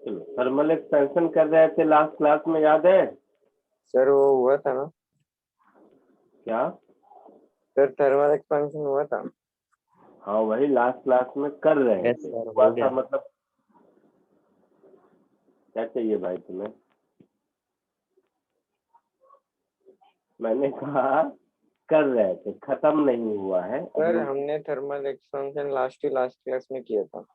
चलो, thermal expansion कर रहे थे लास्ट क्लास में, याद है? सर वो हुआ था ना क्या? सर, थर्मल एक्सपेंशन हुआ था। हाँ, वही लास्ट क्लास में कर रहे यस थे। सर, हुआ हो था गया। मतलब क्या चाहिए भाई तुम्हें? मैंने कहा कर रहे थे, खत्म नहीं हुआ है सर अभी। हमने थर्मल एक्सपेंशन लास्ट क्लास में किया था।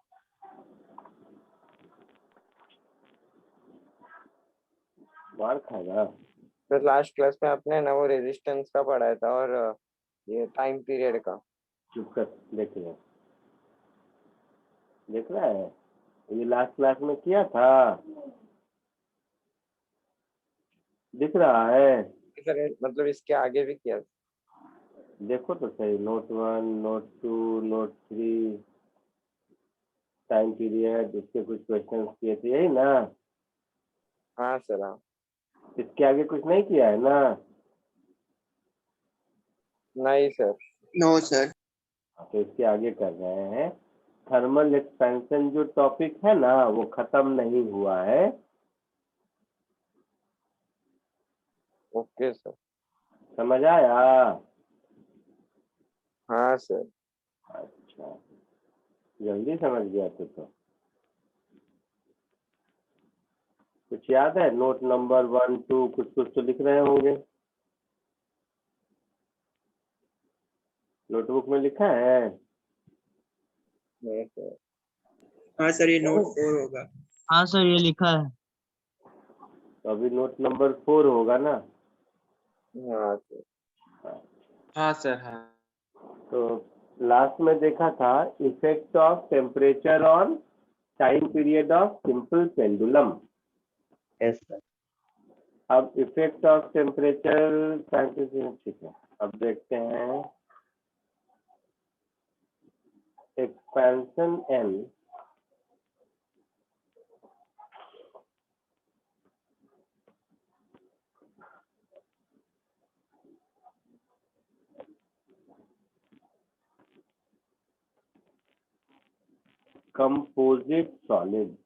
मार खाएगा। सर लास्ट क्लास में आपने ना वो रेजिस्टेंस का पढ़ाया था और ये टाइम पीरियड का। चुप कर, देख रहा है? ये लास्ट क्लास में किया था, दिख रहा है? सर मतलब इसके आगे भी किया था। देखो तो सही, note 1, note 2, note 3, time period, इसके कुछ क्वेश्चन किए थे, यही ना? हाँ सर, हाँ। इसके आगे कुछ नहीं किया है ना? नहीं सर। No sir. तो इसके आगे कर रहे हैं। थर्मल एक्सपेंशन जो टॉपिक है ना, वो खत्म नहीं हुआ है। Okay sir. समझ आया? हाँ सर। अच्छा, जल्दी समझ गया तो कुछ याद है? नोट नंबर 1, 2 कुछ कुछ तो लिख रहे होंगे, नोटबुक में लिखा है? नहीं सर। हाँ सर, ये नोट 4 होगा। हाँ सर, ये लिखा है। तो अभी नोट नंबर 4 होगा ना? हाँ सर। हाँ सर, हाँ। तो लास्ट में देखा था effect of temperature on time period of simple pendulum. Yes sir. अब इफेक्ट ऑफ टेम्परेचर ठीक है। अब देखते हैं expansion an composite solid.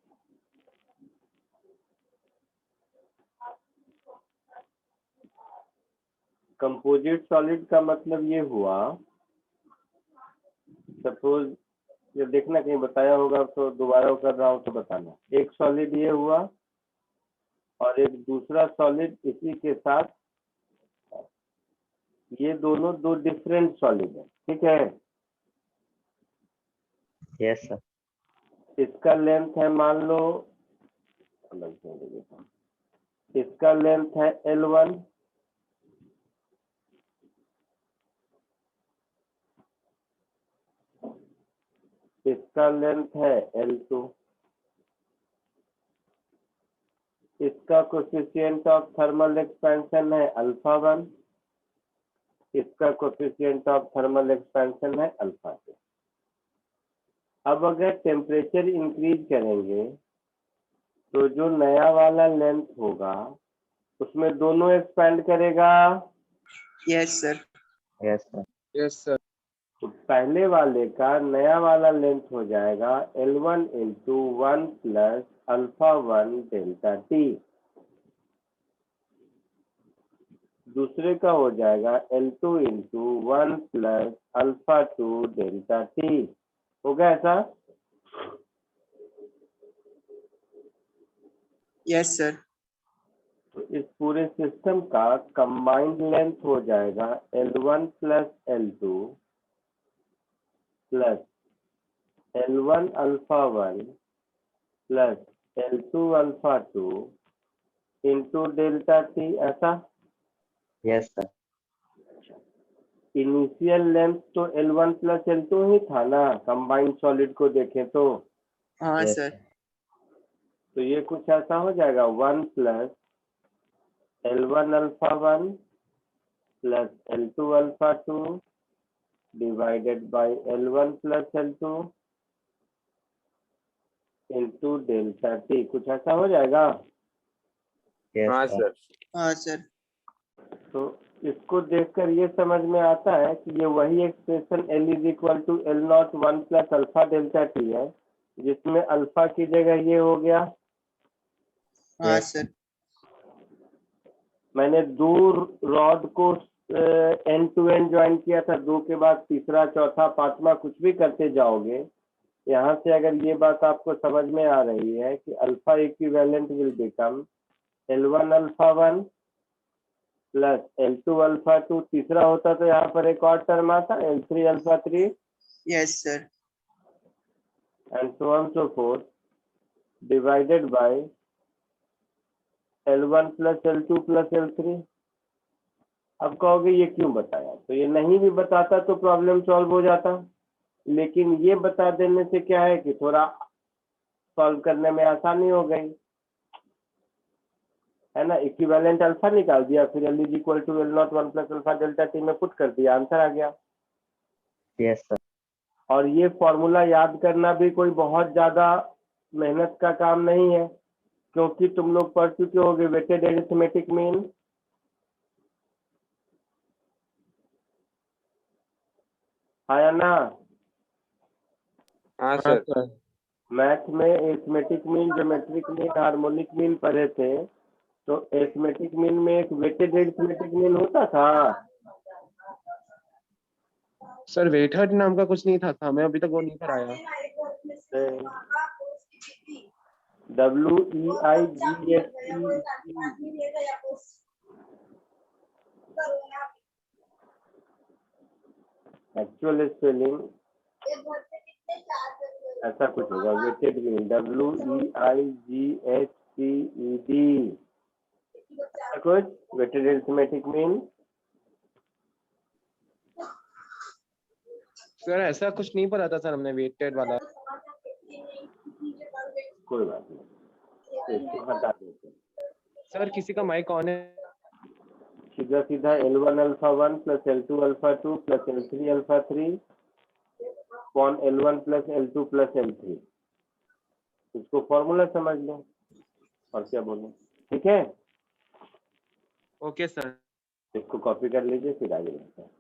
Composite solid का मतलब ये हुआ, सपोज ये देखना कहीं बताया होगा तो दोबारा कर रहा हूँ तो बताना। एक सॉलिड ये हुआ और एक दूसरा सॉलिड इसी के साथ, ये दोनों दो डिफरेंट सॉलिड है, ठीक है? Yes sir. इसका लेंथ है, मान लो अलग से ले लेता हूं। इसका लेंथ है L1, इसका लेंथ है L2, इसका कोफिशिएंट ऑफ थर्मल एक्सपेंशन है α1, इसका कोफिशिएंट ऑफ थर्मल एक्सपेंशन है α2। अब अगर टेम्परेचर इंक्रीज करेंगे तो जो नया वाला लेंथ होगा उसमें दोनों एक्सपेंड करेगा। Yes sir. Yes sir. Yes sir. तो पहले वाले का नया वाला लेंथ हो जाएगा L1 into 1 plus α1 delta T। दूसरे का हो जाएगा L2 into 1 plus α2 delta T। होगा ऐसा? Yes sir. तो इस पूरे सिस्टम का कंबाइंड लेंथ हो जाएगा L1 plus L2 plus L1 α1 plus L2 α2 into delta T, ऐसा? Yes sir. इनिशियल लेंथ तो L1 प्लस L2 ही था ना, कंबाइंड सॉलिड को देखें तो। हाँ Yes, सर। तो ये कुछ ऐसा हो जाएगा 1 plus L1 α1 plus L2 α2 divided by L1 plus L2 into delta T, कुछ ऐसा हो जाएगा। यस हाँ सर। सर। हाँ सर। तो इसको देखकर ये समझ में आता है कि ये वही expression L is equal to L0 1 plus alpha delta T है, जिसमें अल्फा की जगह ये हो गया हाँ Yes. सर। मैंने दो रॉड को एंड टू एंड ज्वाइन किया था, दो के बाद तीसरा चौथा पांचवा कुछ भी करते जाओगे। यहाँ से अगर ये बात आपको समझ में आ रही है कि alpha equivalent will become L1 alpha 1 plus L2 alpha 2, तीसरा होता तो यहाँ पर एक और टर्म आता L3 alpha 3 yes sir. and so on so forth divided by L1 plus L2 plus L3। अब कहोगे ये क्यों बताया, तो ये नहीं भी बताता तो प्रॉब्लम सॉल्व हो जाता, लेकिन ये बता देने से क्या है कि थोड़ा सॉल्व करने में आसानी हो गई, है ना। इक्विवेलेंट अल्फा निकाल दिया, फिर L is equal to L0 1 plus alpha delta T में पुट कर दिया, आंसर आ गया। Yes, sir. और ये फॉर्मूला याद करना भी कोई बहुत ज्यादा मेहनत का काम नहीं है, क्योंकि तुम लोग पढ़ चुके होगे वेटेड एरिथमेटिक मीन। हाँ या ना। हाँ सर। मैथ में arithmetic mean, geometric mean, harmonic mean पढ़े थे, तो एरिथमेटिक मीन में एक वेटेड एरिथमेटिक मीन होता था। सर वेटेड नाम का कुछ नहीं था, हमें अभी तक वो नहीं कराया। WEIGHT एक्चुअल स्पेलिंग ऐसा कुछ होगा, वेटेड मीन WEIGHTED, कुछ वेटेड एरिथमेटिक मीन। सर ऐसा कुछ नहीं पढ़ा था सर हमने वेटेड वाला। कोई बात नहीं, तो इसको हटा देते हैं। सर किसी का माइक ऑन है? सीधा सीधा L1 alpha 1 plus L2 alpha 2 plus L3 alpha 3 upon L1 plus L2 plus L3, इसको फॉर्मूला समझ लो और क्या बोलो, ठीक है। Okay sir. इसको कॉपी कर लीजिए, फिर आगे बढ़ते हैं।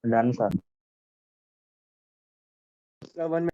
Done, sir. Sir 1 minute.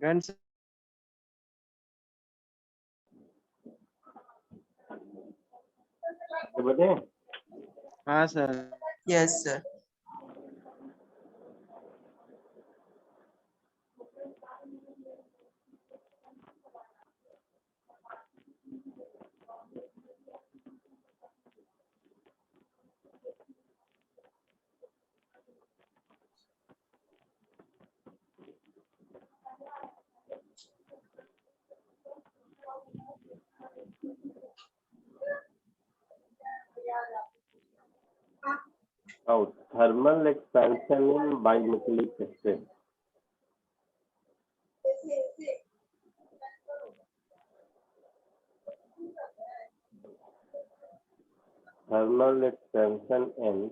Done sir. तो बते हाँ sir. Yes, sir. Oh, thermal expansion in bimetallic strip. Thermal expansion in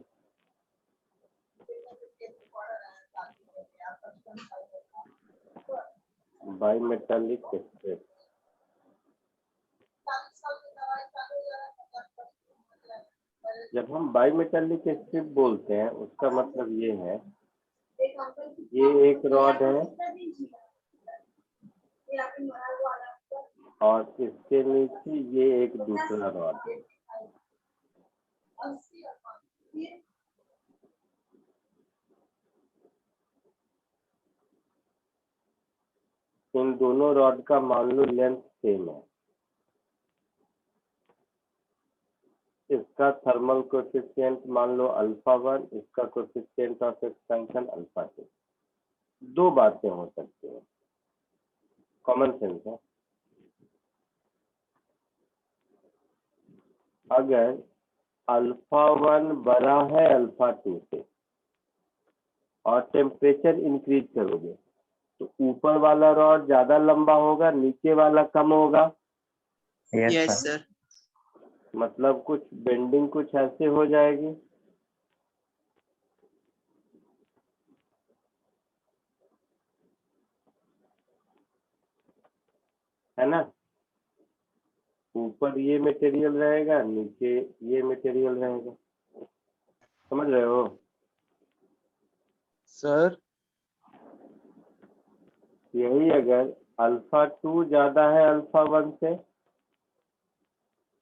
bimetallic strip. जब हम बाइमेटालिक स्ट्रिप बोलते हैं उसका मतलब ये है, ये एक रॉड है और इसके नीचे ये एक दूसरा रॉड है। इन दोनों रॉड का मान लो लेंथ सेम है। इसका थर्मल कोएफिशिएंट मान लो अल्फा 1, इसका कोएफिशिएंट ऑफ एक्सपेंशन अल्फा 2। दो बातें हो सकती हैं, कॉमन सेंस है। अगर अल्फा 1 बड़ा है अल्फा 2 से और टेम्परेचर इंक्रीज करोगे तो ऊपर वाला रॉड ज्यादा लंबा होगा, नीचे वाला कम होगा। Yes, Yes, sir. sir. मतलब कुछ बेंडिंग कुछ ऐसे हो जाएगी। है ना, ऊपर ये मटेरियल रहेगा, नीचे ये मटेरियल रहेगा। समझ रहे हो? सर यही अगर अल्फा 2 ज्यादा है अल्फा 1 से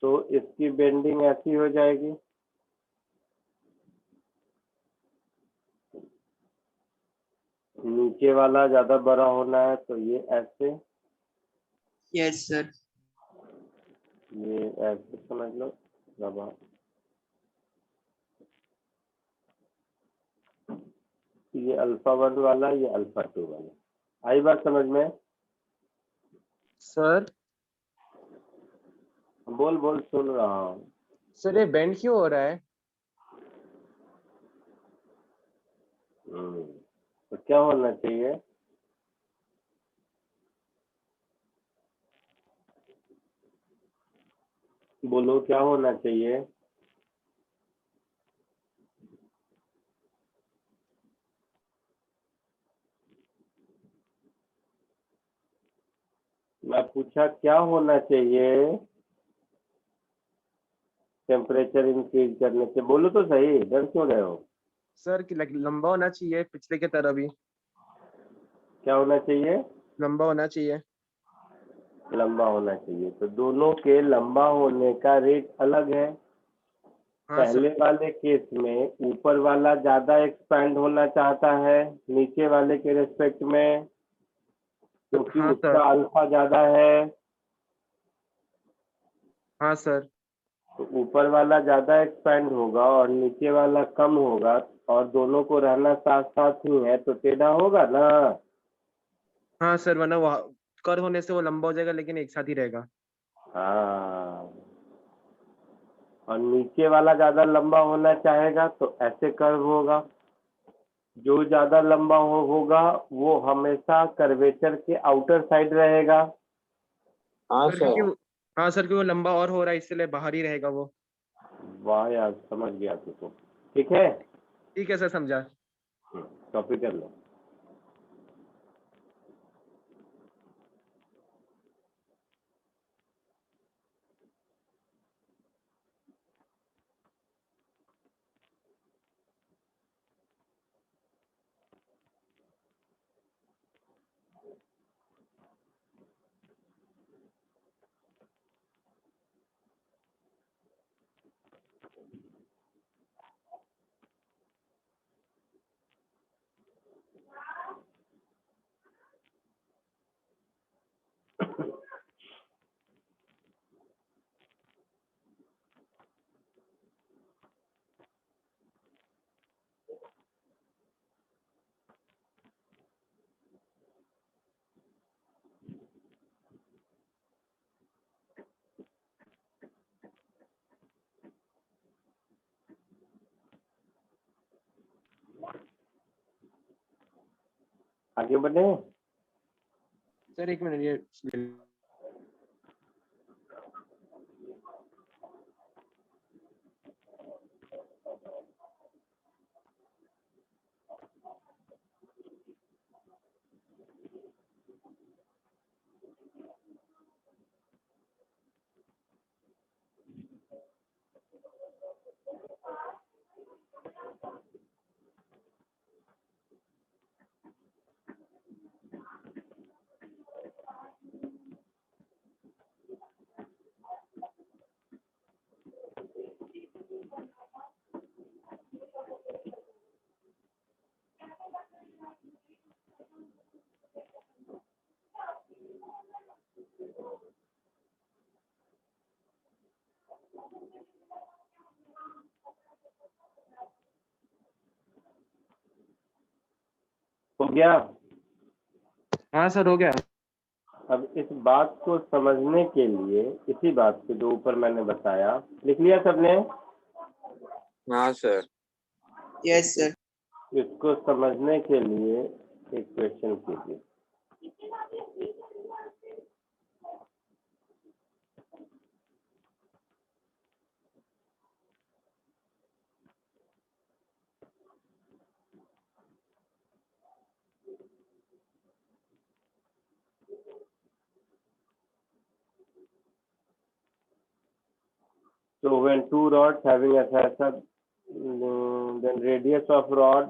तो इसकी बेंडिंग ऐसी हो जाएगी। नीचे वाला ज्यादा बड़ा होना है तो ये ऐसे, Yes, sir. ये ऐसे समझ लो। रबा ये अल्फा 1 वाला, ये अल्फा 2 वाला। आई बात समझ में? सर बोल बोल, सुन रहा हूँ। सर ये बेंड क्यों हो रहा है? तो क्या होना चाहिए? बोलो क्या होना चाहिए? मैं पूछा क्या होना चाहिए टेम्परेचर इंक्रीज करने से? बोलो तो सही, डर क्यों रहे हो? सर कि लंबा होना चाहिए पिछले की तरह भी। क्या होना चाहिए? लंबा होना चाहिए। लंबा होना चाहिए। तो दोनों के लंबा होने का रेट अलग है। हाँ पहले सर। वाले केस में ऊपर वाला ज्यादा एक्सपैंड होना चाहता है नीचे वाले के रेस्पेक्ट में, क्योंकि हाँ उसका सर। अल्फा ज्यादा है। हाँ सर। तो ऊपर वाला ज्यादा एक्सपैंड होगा और नीचे वाला कम होगा, और दोनों को रहना साथ साथ ही है तो टेढ़ा होगा ना। हाँ सर, वरना वो कर होने से वो लंबा हो जाएगा लेकिन एक साथ ही रहेगा। हाँ, और नीचे वाला ज्यादा लंबा होना चाहेगा तो ऐसे कर्व होगा। जो ज्यादा लंबा होगा वो हमेशा कर्वेचर के आउटर साइड रहेगा। हाँ सर सर। क्योंकि हाँ सर, क्योंकि वो लंबा और हो रहा है इसलिए बाहर ही रहेगा वो। वाह यार, समझ गया तुमको। ठीक है, ठीक है सर, समझा। कॉपी कर लो। आगे बढ़े। सर एक मिनट ये हो गया। हाँ सर हो गया। अब इस बात को समझने के लिए इसी बात को जो ऊपर मैंने बताया, लिख लिया सबने? हाँ सर। Yes, sir. इसको समझने के लिए एक क्वेश्चन कीजिए। So when two rods having a facet, then radius of rod,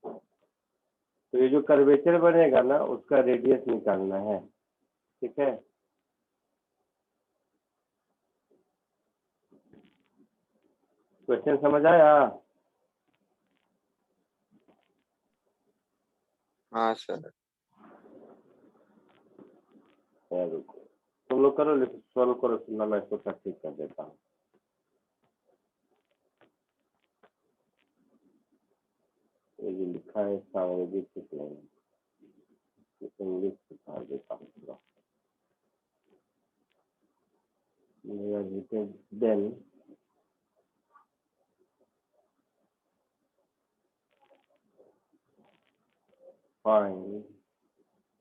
तो ये जो कर्वेचर बनेगा ना उसका रेडियस निकालना है, ठीक है। क्वेश्चन समझ आया? हाँ सर। रुको, तुम लोग करो, सॉल्व करो, सुनना मैं इसको प्रैक्टिस कर देता हूँ। ये जो लिखा है इसका अंग्रेजी ठीक नहीं, इंग्लिश सिखा देता हूँ थोड़ा। Then find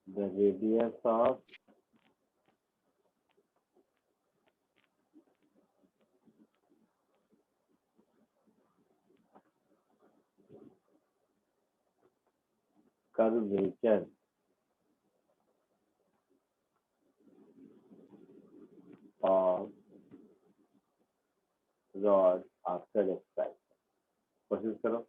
the radius of curvature of rod after extraction। कोशिश करो।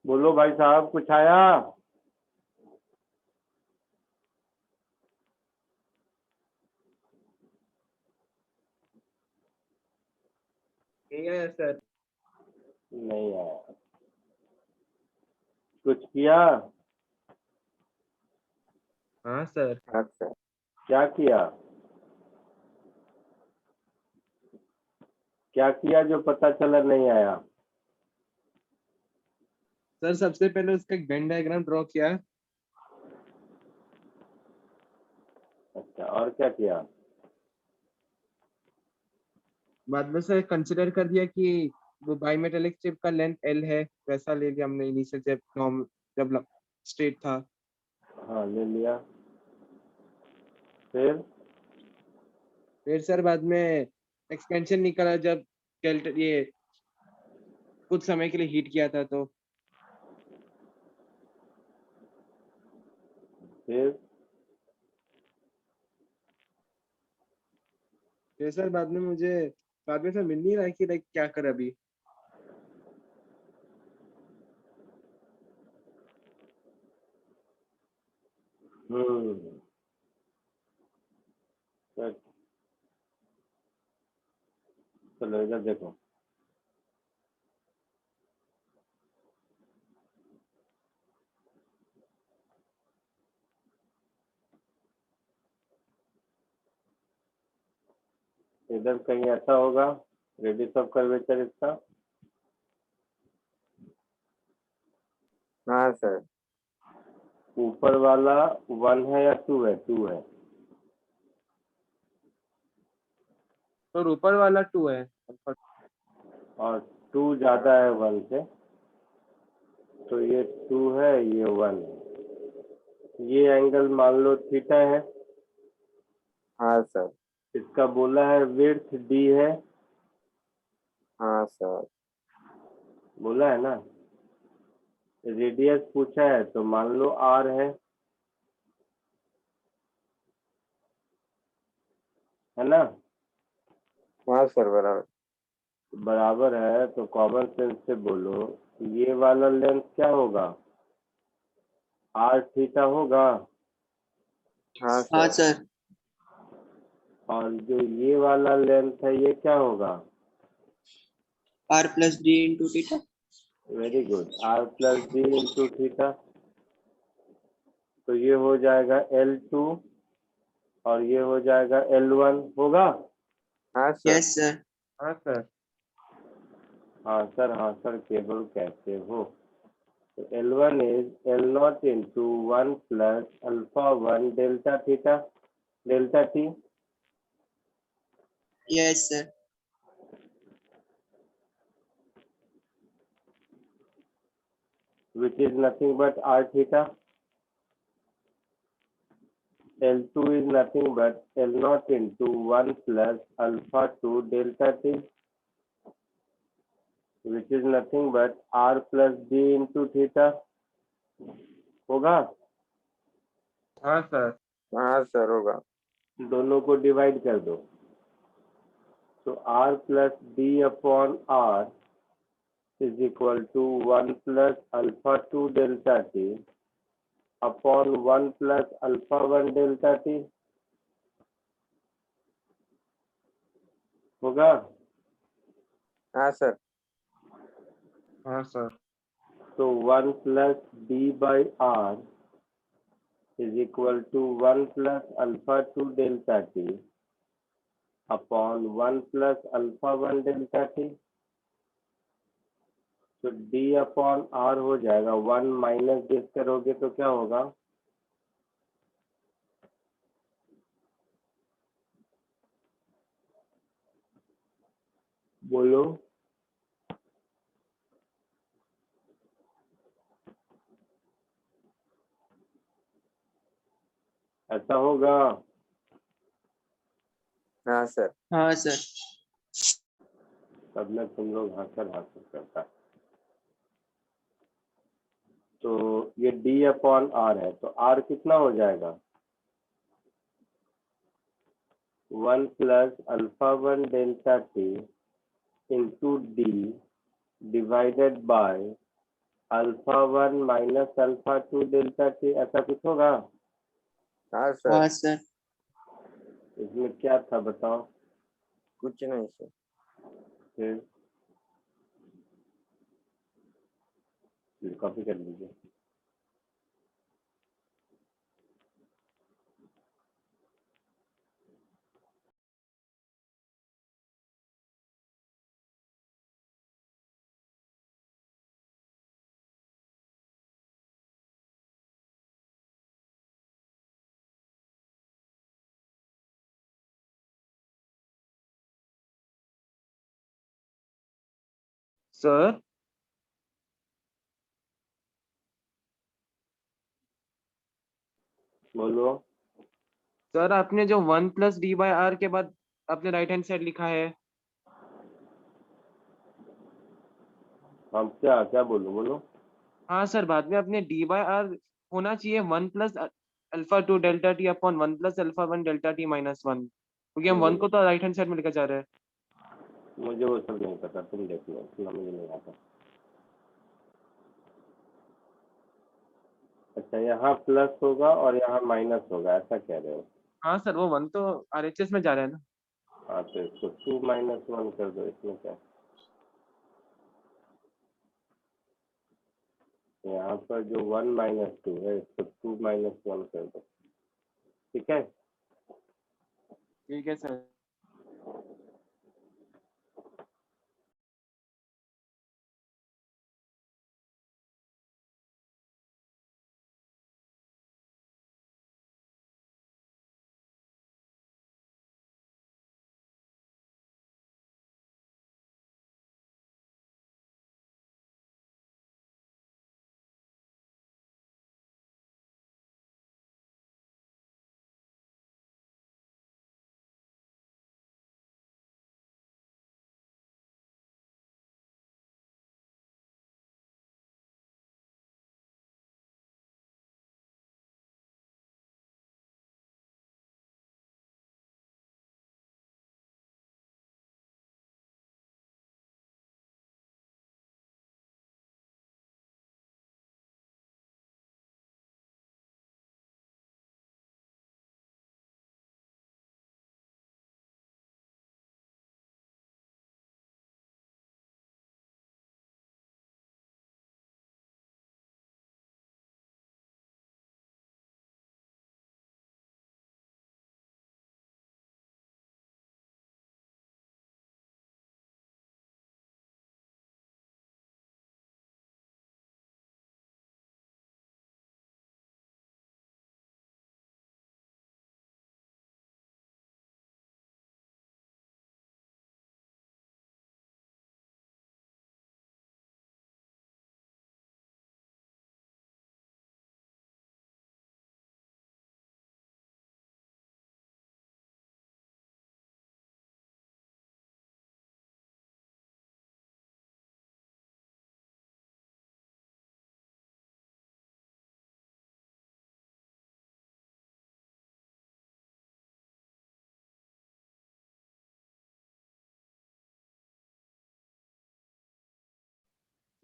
बोलो भाई साहब, कुछ आया? ठीक है सर। नहीं आया। कुछ किया? हाँ सर। हाँ सर। क्या किया? क्या किया जो पता चला नहीं आया? सर सबसे पहले उसका एक वेन डायग्राम ड्रॉ किया। अच्छा, और क्या किया? बाद में सर कंसिडर कर दिया कि वो बाईमेटेलिक चिप का लेंथ एल है, वैसा ले लिया हमने इनिशियल जब नॉर्मल जब स्टेट था। हाँ, ले लिया। फिर सर बाद में एक्सपेंशन निकाला जब डेल्टा ये कुछ समय के लिए हीट किया था तो। फिर सर बाद में सर मिल नहीं रहा है कि लाइक क्या कर अभी। हम्म फिर चलो इधर देखो। इधर कहीं ऐसा होगा, रेडियस ऑफ कर्वेचर इसका। हाँ सर। ऊपर वाला 1 है या 2 है? 2 है। और ऊपर वाला 2 है। और 2 ज्यादा है 1 से, तो ये 2 है, ये 1 है। ये एंगल मान लो थीटा है। हाँ सर। इसका बोला है विड्थ डी है। हाँ सर। बोला है ना। रेडियस पूछा है तो मान लो आर है ना। हाँ सर बराबर। बराबर है तो कॉमन सेंस से बोलो, ये वाला लेंथ क्या होगा? आर थीटा होगा। हाँ हाँ सर। सर। और जो ये वाला लेंथ है ये क्या होगा? R plus D into theta. Very good, R plus D into theta. तो ये हो जाएगा L2 और ये हो जाएगा L1 होगा। हाँ सर। Yes sir. हाँ सर। हाँ सर केवल कहते हो। तो L1 is L0 into 1 plus alpha 1 delta theta delta T, Yes sir. which is nothing but r theta. L2 is nothing but L0 into 1 plus alpha 2 delta t, which is nothing but r plus d into theta होगा। हाँ sir. हाँ sir होगा। दोनों को divide कर दो, तो r plus d upon r is equal to 1 plus alpha 2 delta t upon 1 plus alpha 1 delta t होगा। हाँ सर। हाँ सर। तो 1 plus d by r is equal to 1 plus alpha 2 delta t upon 1 plus alpha 1 delta t। तो d upon r हो जाएगा 1 minus this करोगे तो क्या होगा? बोलो। ऐसा होगा। हाँ सर। हाँ सर। तब में तुम लोग हासिल करता है। तो ये d अपॉन r है, तो r कितना हो जाएगा? 1 plus alpha 1 delta t into d divided by alpha 1 minus alpha 2 delta T, ऐसा कुछ होगा? हाँ सर, हाँ सर। इसमें क्या था बताओ कुछ नहीं सर। फिर? कॉपी कर लीजिए। सर बोलो। सर आपने जो 1 + d/r के बाद अपने राइट हैंड साइड लिखा है, हम क्या क्या बोलो बोलो। हाँ सर, बाद में अपने d/r होना चाहिए 1 + α2 Δt अपॉन 1 + α1 Δt-1, क्योंकि हम 1 को तो राइट हैंड साइड में लेकर जा रहे हैं। मुझे वो सब नहीं पता, तुम देख लो, इतना मुझे नहीं आता। अच्छा, यहाँ प्लस होगा और यहाँ माइनस होगा, ऐसा कह रहे हो? हाँ सर, वो 1 तो RHS में जा रहा है ना। हाँ, तो इसको 2 - 1 कर दो, इसमें क्या? यहाँ पर जो 1 - 2 है, इसको 2 - 1 कर दो, ठीक है? ठीक है सर।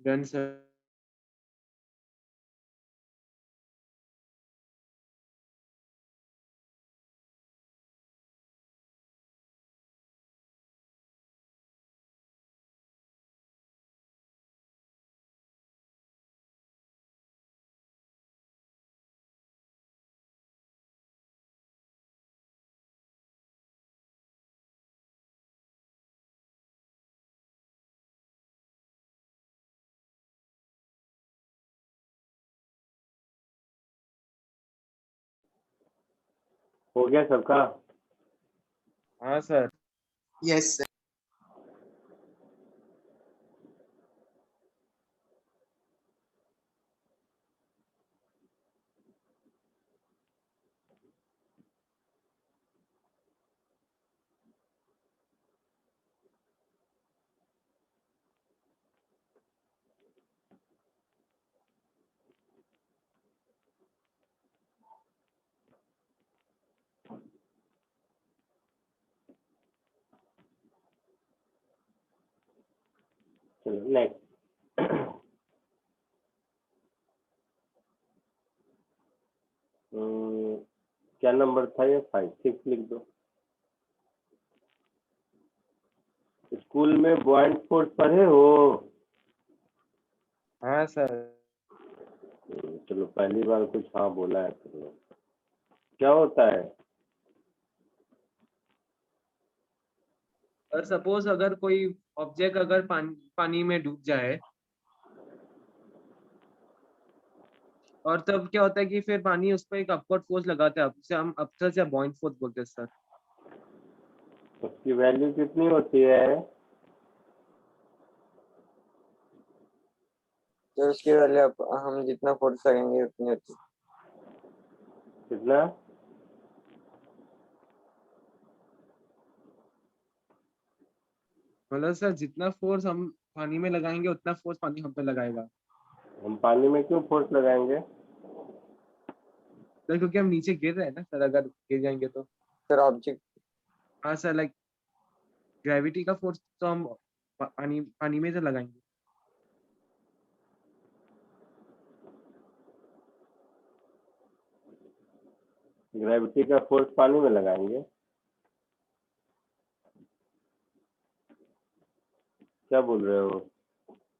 Done sir. हो गया सबका? हाँ सर। Yes sir. चलो नेक्स्ट। क्या नंबर था ये? 5, 6 लिख दो। स्कूल में बॉइंट फोर्स पढ़े हो? हाँ सर। चलो पहली बार कुछ हाँ बोला है तुमने। क्या होता है? और सपोज अगर कोई ऑब्जेक्ट अगर पानी में डूब जाए, और तब क्या होता है कि फिर पानी उस पर एक अपवर्ड फोर्स लगाता है, उसे हम अपसर्ज या बॉइंट फोर्स बोलते हैं सर। उसकी वैल्यू कितनी होती है? तो उसकी वैल्यू हम जितना फोर्स करेंगे उतनी होती है। कितना? मतलब सर जितना फोर्स हम पानी में लगाएंगे उतना फोर्स पानी हम पे लगाएगा हम पानी में क्यों फोर्स लगाएंगे? सर, क्योंकि हम नीचे गिर रहे हैं ना सर, अगर गिर जाएंगे तो। सर ऑब्जेक्ट हाँ सर, लाइक ग्रेविटी का फोर्स तो हम पानी पानी में से लगाएंगे। ग्रेविटी का फोर्स पानी में लगाएंगे? क्या बोल रहे हो?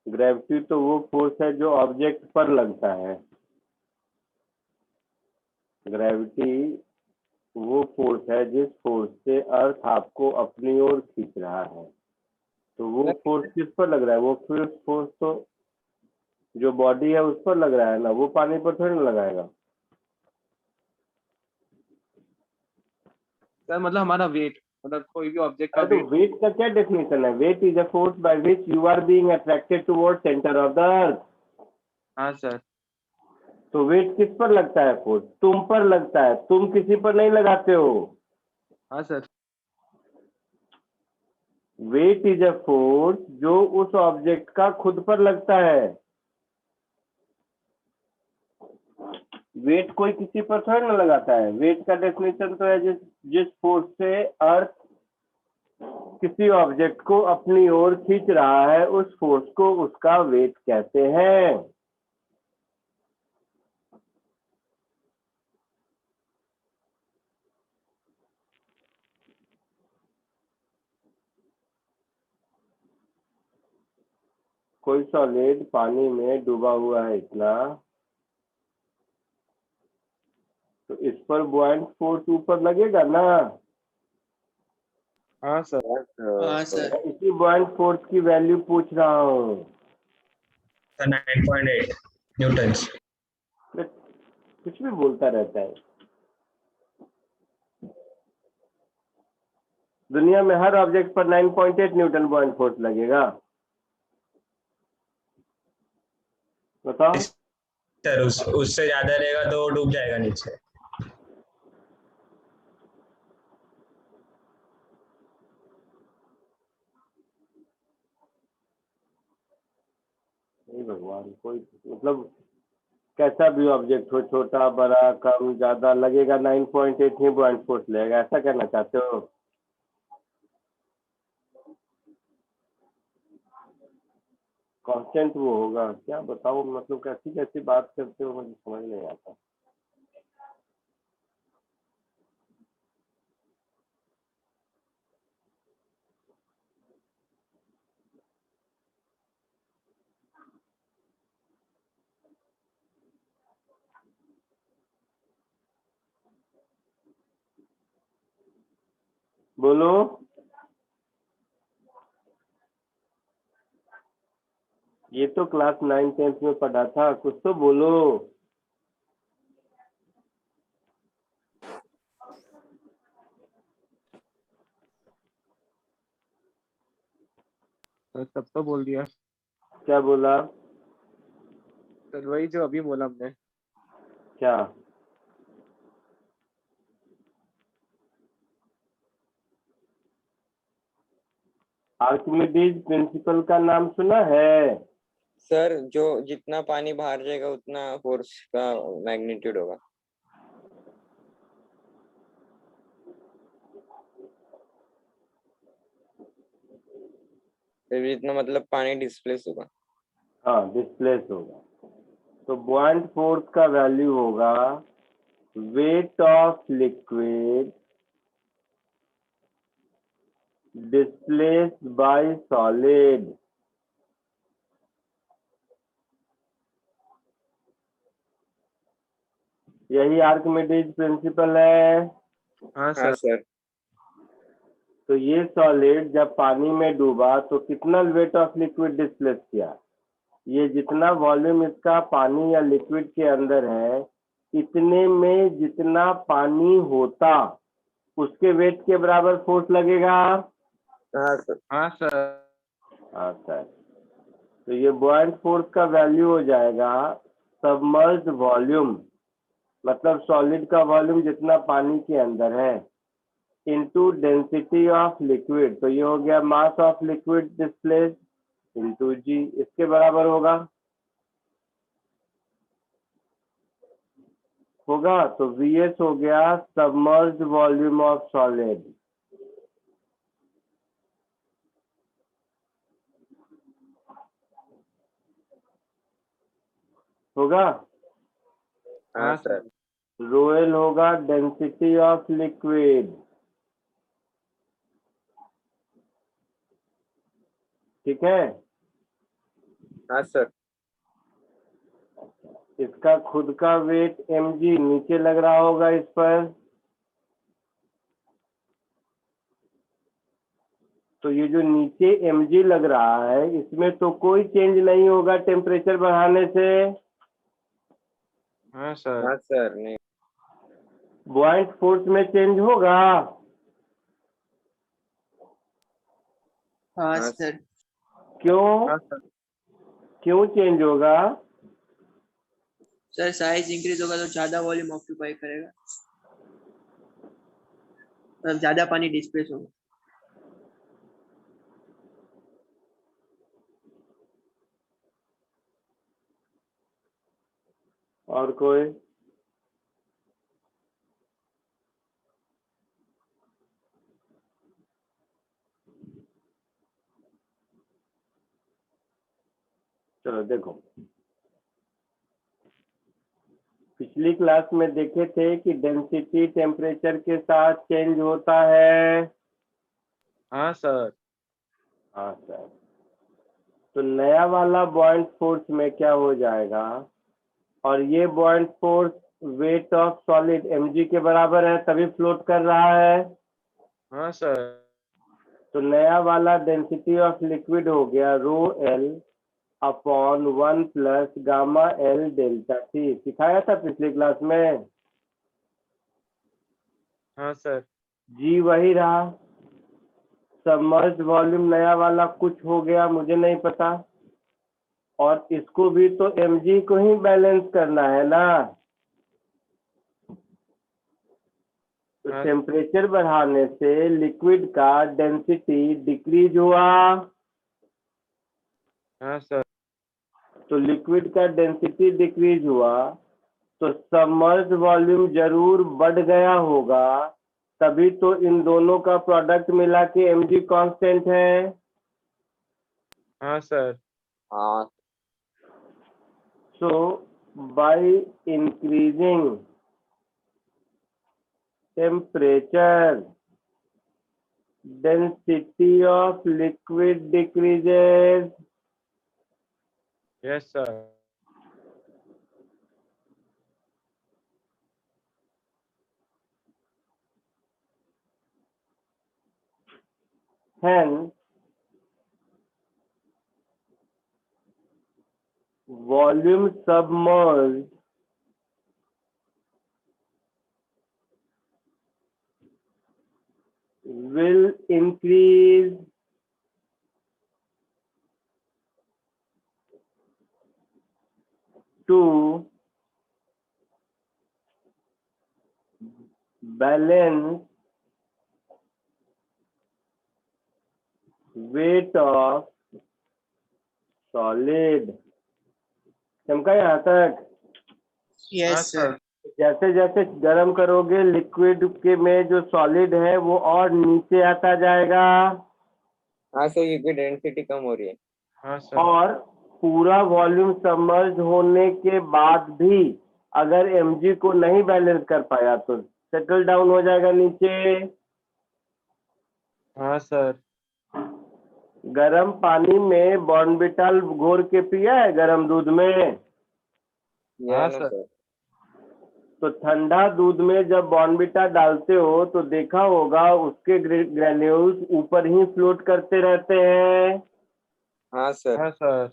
ग्रेविटी तो वो फोर्स है जो ऑब्जेक्ट पर लगता है। ग्रेविटी वो फोर्स है जिस फोर्स से अर्थ आपको अपनी ओर खींच रहा है। तो वो फोर्स किस पर लग रहा है? वो फोर्स तो जो बॉडी है उस पर लग रहा है ना, वो पानी पर थोड़ी ना लगाएगा। सर मतलब हमारा वेट, मतलब कोई भी ऑब्जेक्ट का अरे तो वेट। वेट का क्या डेफिनेशन है? Weight is a force by which you are being attracted toward centre of the earth. हाँ सर। तो वेट किस पर लगता है? फोर्स तुम पर लगता है, तुम किसी पर नहीं लगाते हो। हाँ sir. Weight is a force जो उस ऑब्जेक्ट का खुद पर लगता है। वेट कोई किसी पर थोड़ी ना लगाता है। वेट का डेफिनेशन तो है जिस जिस फोर्स से अर्थ किसी ऑब्जेक्ट को अपनी ओर खींच रहा है, उस फोर्स को उसका वेट कहते हैं। कोई सॉलिड पानी में डूबा हुआ है इतना, तो इस पर बॉइंट फोर्स ऊपर लगेगा ना। हाँ सर। हाँ सर। मैं इसी बॉइंट फोर्स की वैल्यू पूछ रहा हूँ। 9.8 न्यूटन्स। मैं कुछ भी बोलता रहता है। दुनिया में हर ऑब्जेक्ट पर 9.8 न्यूटन बॉइंट फोर्स लगेगा। बताओ। सर उससे ज्यादा रहेगा तो डूब जाएगा नीचे। नहीं भगवान, कोई मतलब कैसा भी ऑब्जेक्ट हो, छोटा बड़ा कम ज्यादा, लगेगा 9.8 ही बॉइंट फोर्स लगेगा, ऐसा कहना चाहते हो? कांस्टेंट वो होगा क्या? बताओ, मतलब कैसी कैसी बात करते हो, मुझे समझ नहीं आता। बोलो। ये तो क्लास 9 10th में पढ़ा था, कुछ तो बोलो। सर तब तो बोल दिया क्या बोला? सर, वही जो अभी बोला हमने। क्या? आर्किमिडीज प्रिंसिपल का नाम सुना है? सर जो जितना पानी बाहर जाएगा उतना फोर्स का मैग्नीट्यूड होगा। फिर जितना मतलब पानी डिस्प्लेस होगा। हाँ, डिस्प्लेस होगा। तो बॉइंट फोर्स का वैल्यू होगा weight of liquid displaced by solid. यही आर्किमिडीज प्रिंसिपल है। हाँ हाँ सर। सर। तो ये सॉलिड जब पानी में डूबा तो कितना वेट ऑफ लिक्विड डिस्प्लेस किया? ये जितना वॉल्यूम इसका पानी या लिक्विड के अंदर है, इतने में जितना पानी होता उसके वेट के बराबर फोर्स लगेगा। हाँ सर। हाँ सर। हाँ सर। तो ये बुआइंट फोर्स का वैल्यू हो जाएगा सबमर्ज्ड वॉल्यूम, मतलब सॉलिड का वॉल्यूम जितना पानी के अंदर है, इनटू डेंसिटी ऑफ लिक्विड। तो ये हो गया mass of liquid displaced into g, इसके बराबर होगा। तो Vs हो गया सबमर्ज्ड वॉल्यूम ऑफ सॉलिड। होगा। हाँ सर। रोएल होगा डेंसिटी ऑफ लिक्विड। ठीक है। हाँ सर। इसका खुद का वेट mg नीचे लग रहा होगा इस पर। तो ये जो नीचे mg लग रहा है इसमें तो कोई चेंज नहीं होगा टेम्परेचर बढ़ाने से। हाँ सर। हाँ सर। नहीं। बुआइंट फोर्स में चेंज होगा। हाँ हाँ सर। क्यों? हाँ सर। क्यों चेंज होगा? सर साइज इंक्रीज होगा तो ज्यादा वॉल्यूम ऑक्यूपाई करेगा, मतलब ज्यादा पानी डिस्प्लेस होगा। और कोई? चलो देखो, पिछली क्लास में देखे थे कि डेंसिटी टेम्परेचर के साथ चेंज होता है। हाँ सर। हाँ सर। तो नया वाला बॉइंट फोर्स में क्या हो जाएगा? और ये बॉइंट force weight of solid mg के बराबर है, तभी फ्लोट कर रहा है। हाँ सर। तो नया वाला डेंसिटी ऑफ लिक्विड हो गया rho L upon 1 plus gamma L delta T. सिखाया था पिछली क्लास में। हाँ सर। जी वही रहा। सबमर्ज्ड वॉल्यूम नया वाला कुछ हो गया, मुझे नहीं पता। और इसको भी तो mg को ही बैलेंस करना है ना। तो हाँ। टेम्परेचर बढ़ाने से लिक्विड का डेंसिटी डिक्रीज हुआ। हाँ सर। तो लिक्विड का डेंसिटी डिक्रीज हुआ तो सबमर्ज्ड वॉल्यूम जरूर बढ़ गया होगा, तभी तो इन दोनों का प्रोडक्ट मिला के mg कांस्टेंट है। हाँ सर। हाँ। So by increasing temperature, density of liquid decreases. Yes sir. Hence, volume submerged will increase to balance weight of solid। चमका यहाँ तक? हाँ यस सर। सर। जैसे जैसे गर्म करोगे लिक्विड के में जो सॉलिड है वो और नीचे आता जाएगा। हाँ सर, ये की डेंसिटी कम हो रही है। हाँ सर। और पूरा वॉल्यूम सबमर्ज होने के बाद भी अगर mg को नहीं बैलेंस कर पाया तो सेटल डाउन हो जाएगा नीचे। हाँ सर। गर्म पानी में बॉर्नविटा घोर के पिया है गर्म दूध में? या हाँ ना सर। सर। तो ठंडा दूध में जब बॉर्नविटा डालते हो तो देखा होगा उसके ग्रेन्यूल्स ऊपर ही फ्लोट करते रहते हैं, हाँ सर। हाँ सर।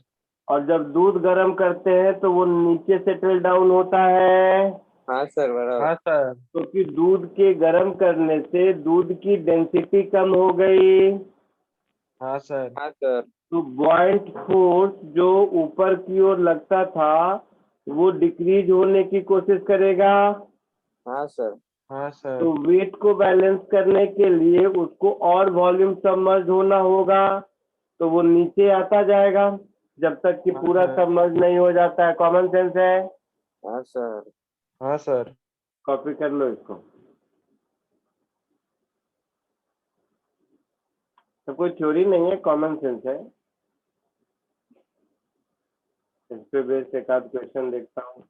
और जब दूध गर्म करते हैं तो वो नीचे सेटल डाउन होता है। हाँ सर बराबर। हाँ सर। क्योंकि दूध के गर्म करने से दूध की डेंसिटी कम हो गई, हाँ सर। हाँ सर। तो बॉइंट फोर्स जो ऊपर की ओर लगता था वो डिक्रीज होने की कोशिश करेगा। हाँ सर। हाँ सर। तो वेट को बैलेंस करने के लिए उसको और वॉल्यूम सबमर्ज होना होगा, तो वो नीचे आता जाएगा जब तक कि हाँ पूरा सर। सबमर्ज नहीं हो जाता है। कॉमन सेंस है। हाँ सर। हाँ सर। कॉपी कर लो इसको। तो कोई थ्योरी नहीं है, कॉमन सेंस है। इस पे बेस्ड एक आध क्वेश्चन देखता हूँ।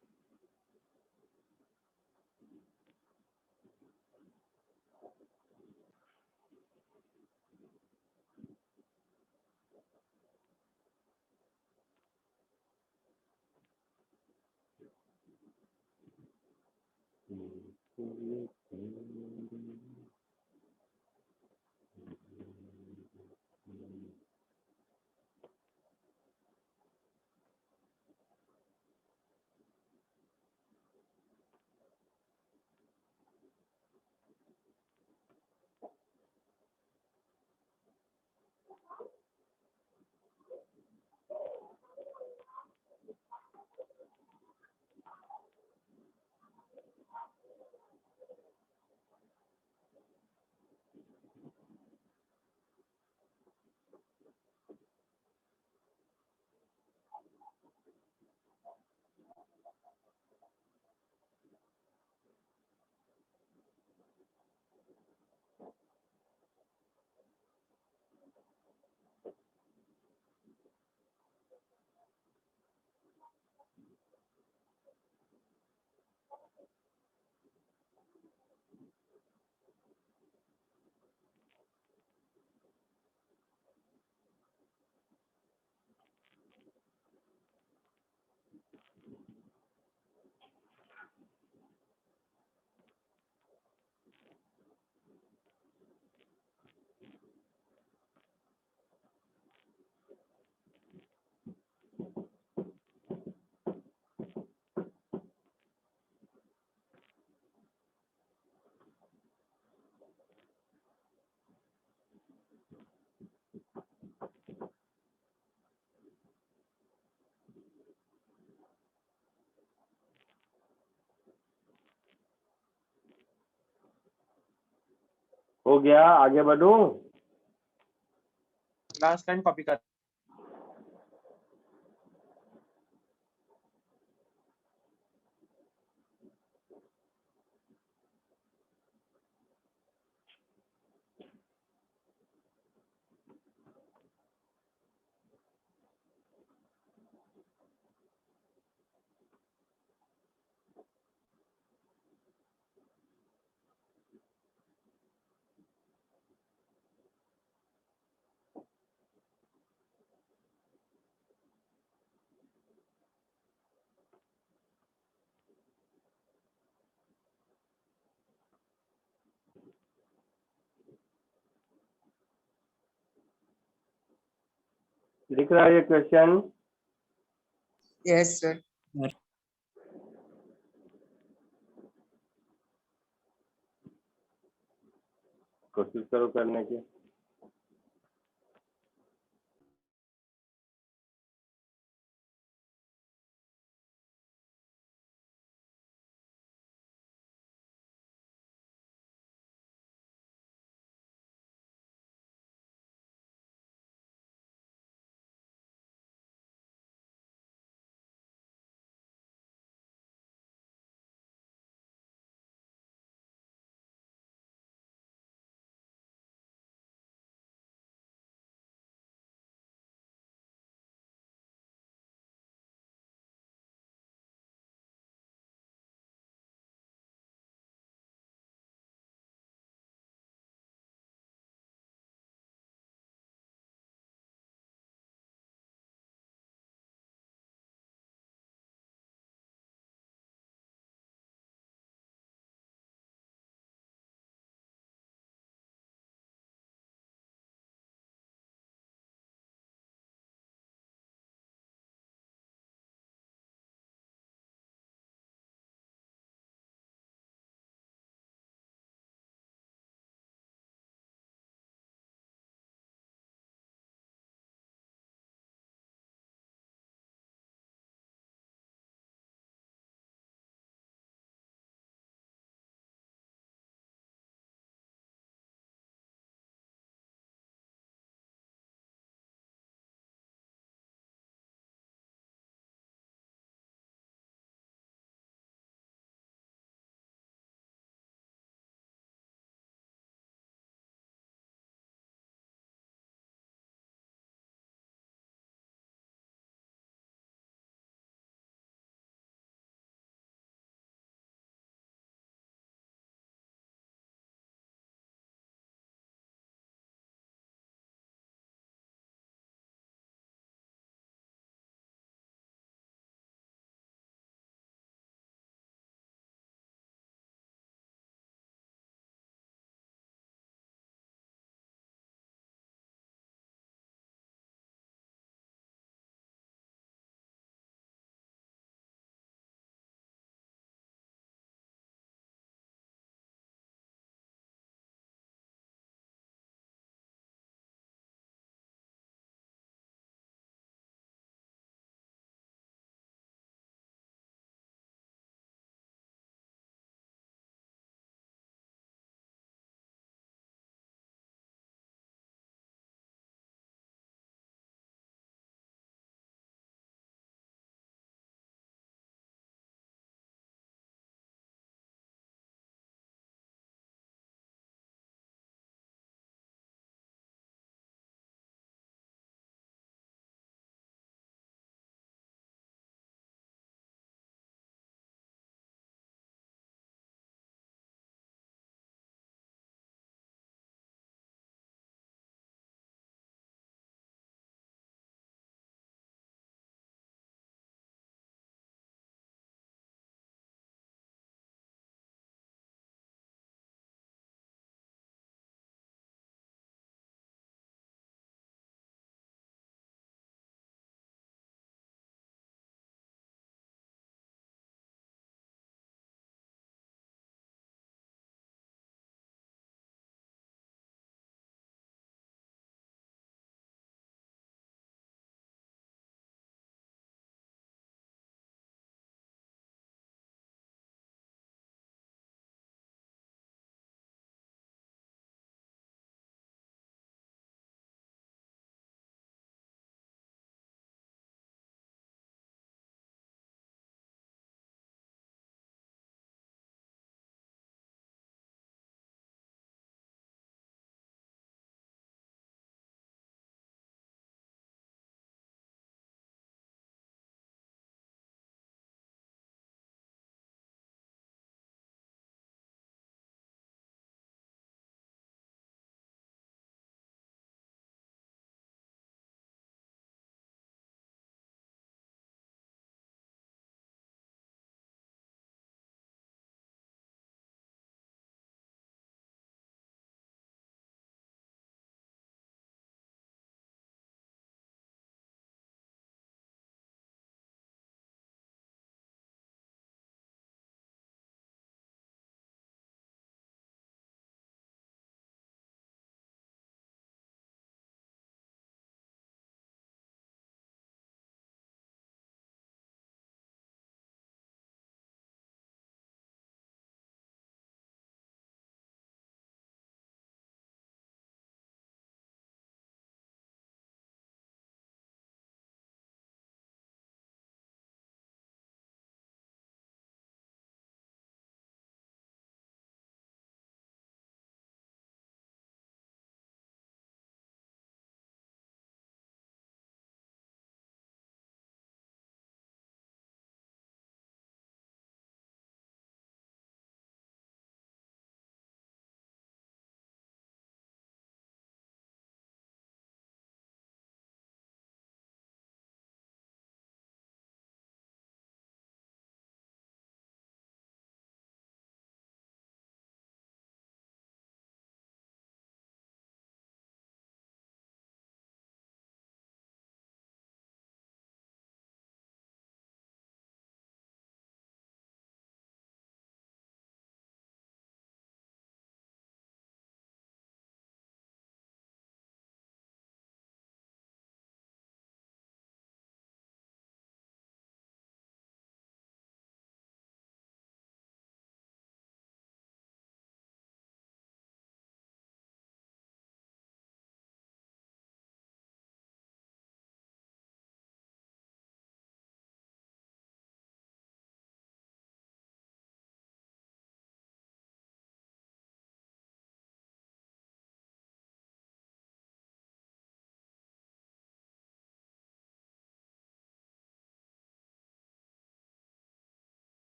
हो गया, आगे बढ़ूं? लास्ट लाइन कॉपी कर। लिख रहा है ये क्वेश्चन? Yes, sir. कोशिश करो करने की।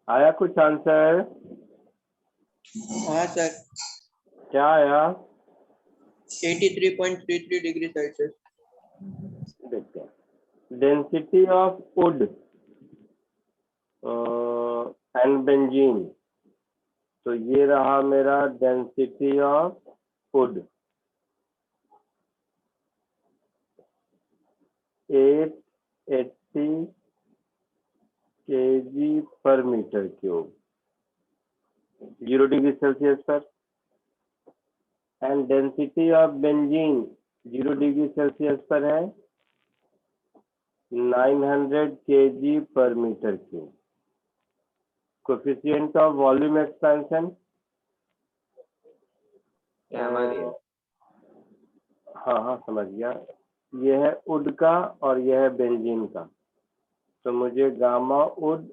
आया कुछ आंसर? हाँ सर, क्या आया? 83.33 डिग्री सेल्सियस। देखते हैं। Density of wood and benzene. तो ये रहा मेरा डेंसिटी ऑफ वुड, 880 kg पर मीटर क्यूब, 0 डिग्री सेल्सियस पर। And density of benzene 0 degree Celsius पर है 900 kg पर metre cube. Coefficient of volume expansion, हमारी है। हाँ हाँ समझ गया। ये है वुड का और यह है बेंजीन का। तो मुझे गामा वुड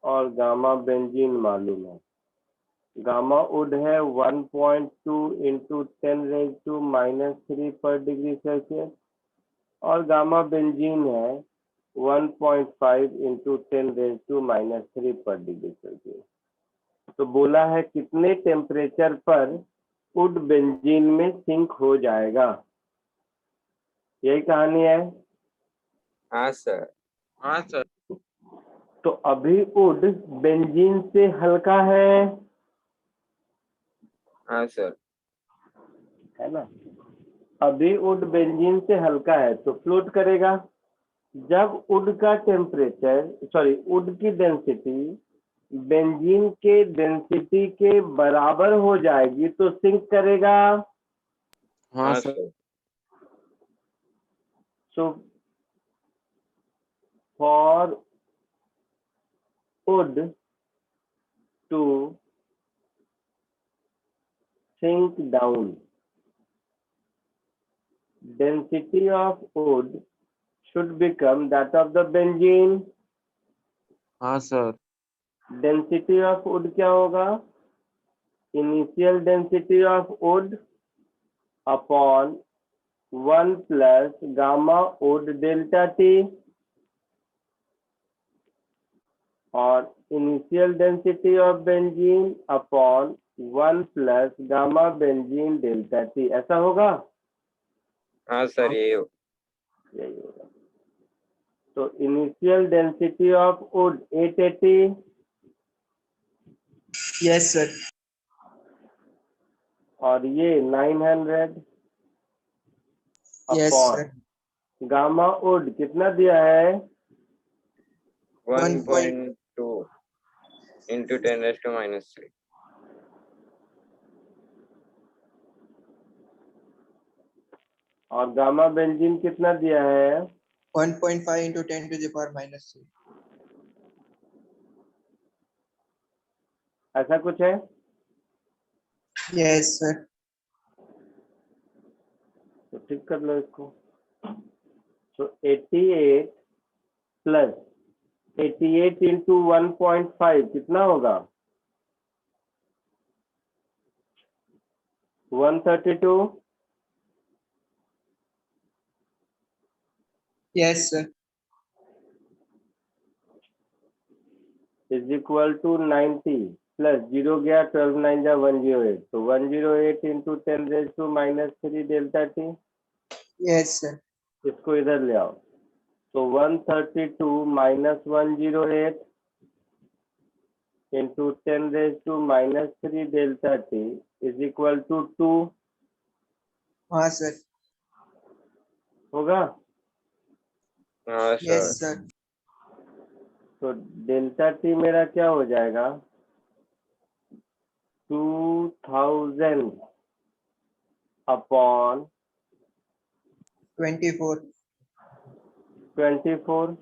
और गामा बेंजीन मालूम है। गामा वुड है 1.2 इंटू 10⁻³ पर डिग्री सेल्सियस और गामा बेंजीन है 1.5 इंटू 10⁻³ पर डिग्री सेल्सियस। तो बोला है कितने टेम्परेचर पर वुड बेंजीन में सिंक हो जाएगा। यही कहानी है। हाँ सर। हाँ सर। तो अभी वुड बेंजीन से हल्का है हाँ सर। है ना। अभी वुड बेंजीन से हल्का है तो फ्लोट करेगा। जब वुड का टेम्परेचर वुड की डेंसिटी बेंजीन के डेंसिटी के बराबर हो जाएगी तो सिंक करेगा। हाँ हाँ sir. Sir. So for wood to sink down, density of wood should become that of the benzene. हाँ सर। Density of wood क्या होगा? Initial density of wood upon 1 plus gamma wood delta T और initial density of benzene upon 1 plus gamma benzene delta T। ऐसा होगा? हाँ sir, यही हो। यही होगा। तो initial density of wood 880 yes sir. और ये 900 yes upon sir. Gamma would कितना दिया है? 1.2 इंटू 10⁻³ और गामा बेंजीन कितना दिया है? 1.5 into 10⁻⁻3। ऐसा कुछ है? Yes sir. तो ठीक कर लो इसको। तो 88 प्लस 88 इंटू 1.5 कितना होगा? 132 yes sir. Is equal to 90 plus 0 गया 12 9 जा 108 तो 108 into 10⁻³ delta T. Yes sir. इसको इधर ले आओ। तो 132 minus 108 into 10⁻³ delta T is equal to 2 हाँ सर। होगा। हाँ यस सर। सर। तो डेल्टा टी मेरा क्या हो जाएगा? 2000 अपॉन 24। 24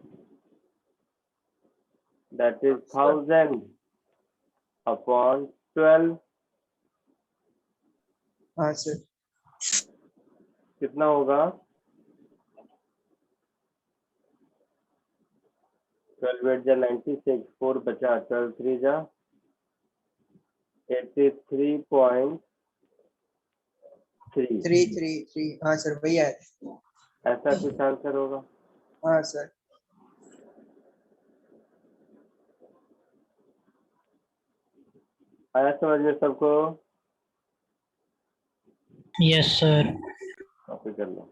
that is 1000 upon 12 हाँ सर। कितना होगा? 12 8 जा 96 4 बचा 12 3 जा 83.3 333। हाँ सर वही है। ऐसा कुछ आंसर होगा। हाँ सर। आया समझ में सबको? Yes sir. कॉपी कर लो।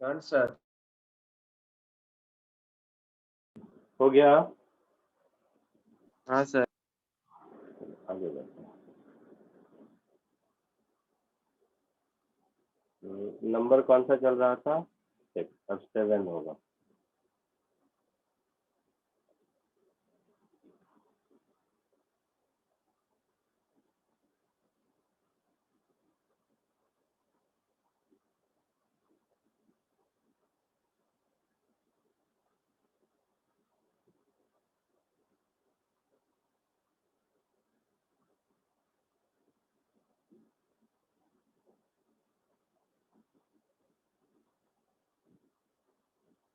Done sir. हो गया? हाँ सर। आगे बढ़ते हैं। नंबर कौन सा चल रहा था? 6, अब 7 होगा।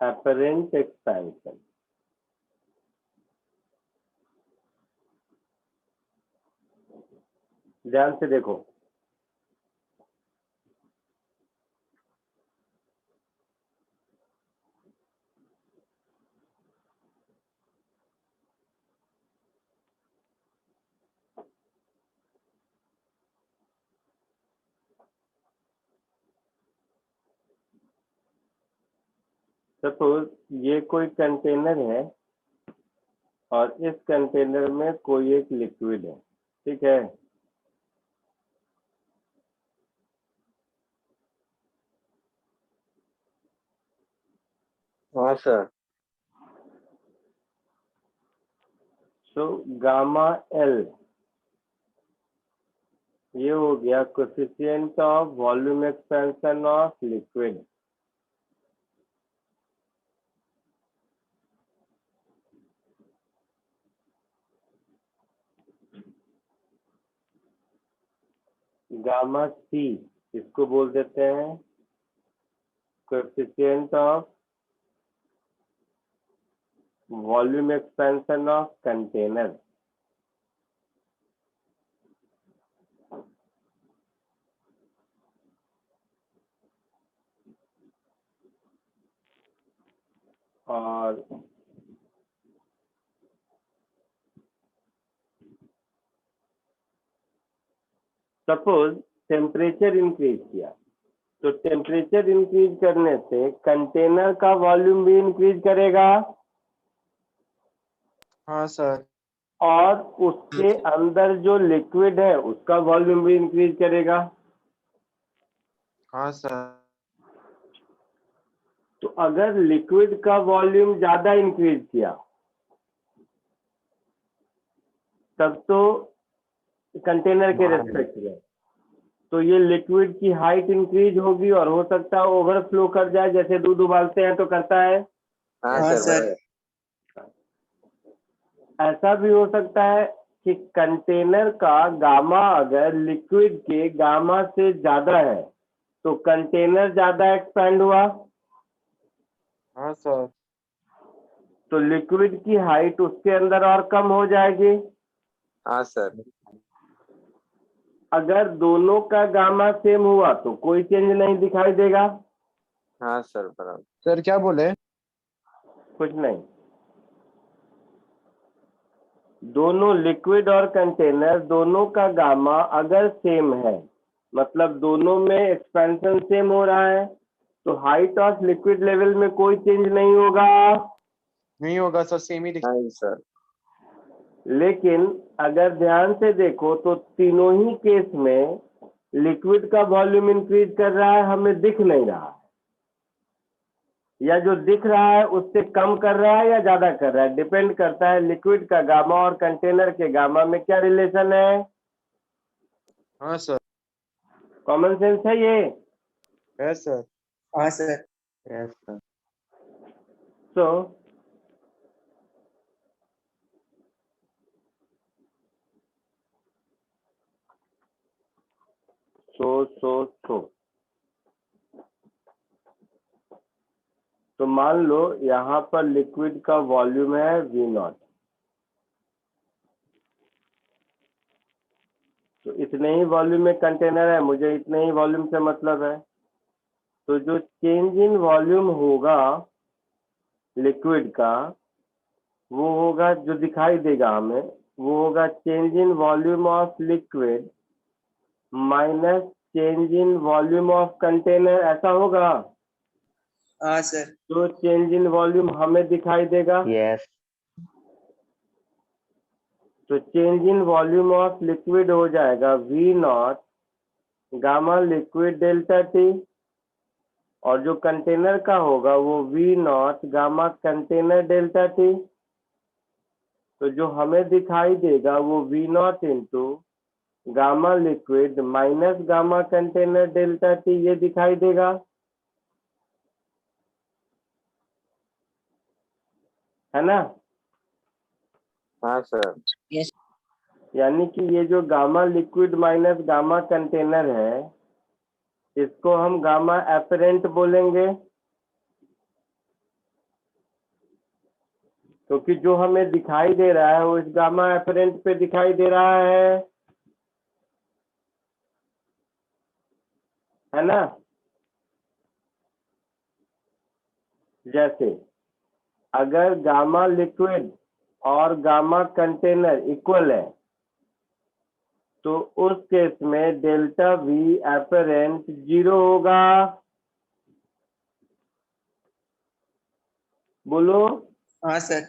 apparent expansion। ध्यान से देखो, सपोज ये कोई कंटेनर है और इस कंटेनर में कोई एक लिक्विड है, ठीक है? हाँ सर। सो गामा एल ये हो गया coefficient of volume expansion of liquid. Gamma C इसको बोल देते हैं coefficient of volume expansion of container. और सपोज टेम्परेचर इंक्रीज किया, तो टेम्परेचर इंक्रीज करने से कंटेनर का वॉल्यूम भी इंक्रीज करेगा हाँ सर। और उसके अंदर जो लिक्विड है उसका वॉल्यूम भी इंक्रीज करेगा। हाँ सर। तो अगर लिक्विड का वॉल्यूम ज्यादा इंक्रीज किया तब तो कंटेनर के रेस्पेक्ट में तो ये लिक्विड की हाइट इंक्रीज होगी और हो सकता है ओवरफ्लो कर जाए, जैसे दूध उबालते हैं तो करता है। हाँ हाँ सर सर। बराबर। ऐसा भी हो सकता है कि कंटेनर का गामा अगर लिक्विड के गामा से ज्यादा है तो कंटेनर ज्यादा एक्सपेंड हुआ हाँ सर। तो लिक्विड की हाइट उसके अंदर और कम हो जाएगी। हाँ सर। अगर दोनों का गामा सेम हुआ तो कोई चेंज नहीं दिखाई देगा। हाँ सर बराबर। सर क्या बोले? कुछ नहीं, दोनों लिक्विड और कंटेनर दोनों का गामा अगर सेम है, मतलब दोनों में एक्सपेंशन सेम हो रहा है, तो हाइट ऑफ लिक्विड लेवल में कोई चेंज नहीं होगा। नहीं होगा सर, सेम ही नहीं सर। लेकिन अगर ध्यान से देखो तो तीनों ही केस में लिक्विड का वॉल्यूम इंक्रीज कर रहा है, हमें दिख नहीं रहा है, या जो दिख रहा है उससे कम कर रहा है या ज्यादा कर रहा है, डिपेंड करता है लिक्विड का गामा और कंटेनर के गामा में क्या रिलेशन है। हाँ सर। कॉमन सेंस है ये। है सर। हाँ सर। Yes sir. सो तो मान लो यहाँ पर लिक्विड का वॉल्यूम है V0, तो इतने ही वॉल्यूम में कंटेनर है, मुझे इतने ही वॉल्यूम से मतलब है। तो जो चेंज इन वॉल्यूम होगा लिक्विड का वो होगा, जो दिखाई देगा हमें वो होगा change in volume of liquid minus change in volume of container, ऐसा होगा। हाँ सर। तो चेंज इन वॉल्यूम हमें दिखाई देगा, यस। तो change in volume of liquid हो जाएगा V0 gamma liquid delta T, और जो कंटेनर का होगा वो V0 gamma container delta T। तो जो हमें दिखाई देगा वो V0 into gamma liquid minus gamma container delta T ये दिखाई देगा, है ना। हाँ सर। यानी कि ये जो gamma liquid minus gamma container है इसको हम गामा एपरेंट बोलेंगे, क्योंकि जो हमें दिखाई दे रहा है वो इस गामा एपरेंट पे दिखाई दे रहा है ना। जैसे अगर गामा लिक्विड और गामा कंटेनर इक्वल है तो उस केस में डेल्टा वी एपरेंट 0 होगा। बोलो। हाँ सर।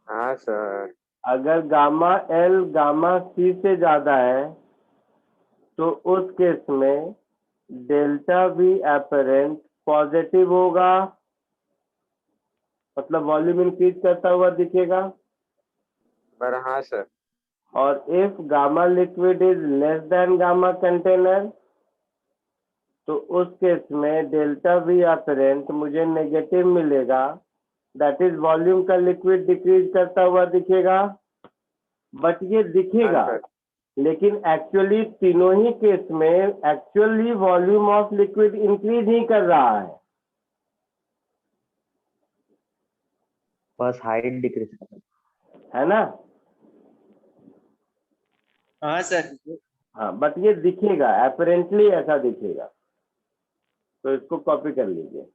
हाँ सर। अगर गामा एल गामा सी से ज्यादा है तो उस केस में डेल्टा वी एपरेंट पॉजिटिव होगा, मतलब वॉल्यूम इंक्रीज करता हुआ दिखेगा। पर हाँ सर। और if gamma liquid is less than gamma container तो उस केस में डेल्टा वी एपरेंट मुझे नेगेटिव मिलेगा, दैट इज वॉल्यूम का लिक्विड डिक्रीज करता हुआ दिखेगा। बट ये दिखेगा हाँ सर। लेकिन एक्चुअली तीनों ही केस में actually volume of liquid increase ही कर रहा है। बस हाइट डिक्रीज कर, है ना? हाँ सर। हाँ, बट ये दिखेगा, अपेरेंटली ऐसा दिखेगा, तो इसको कॉपी कर लीजिए।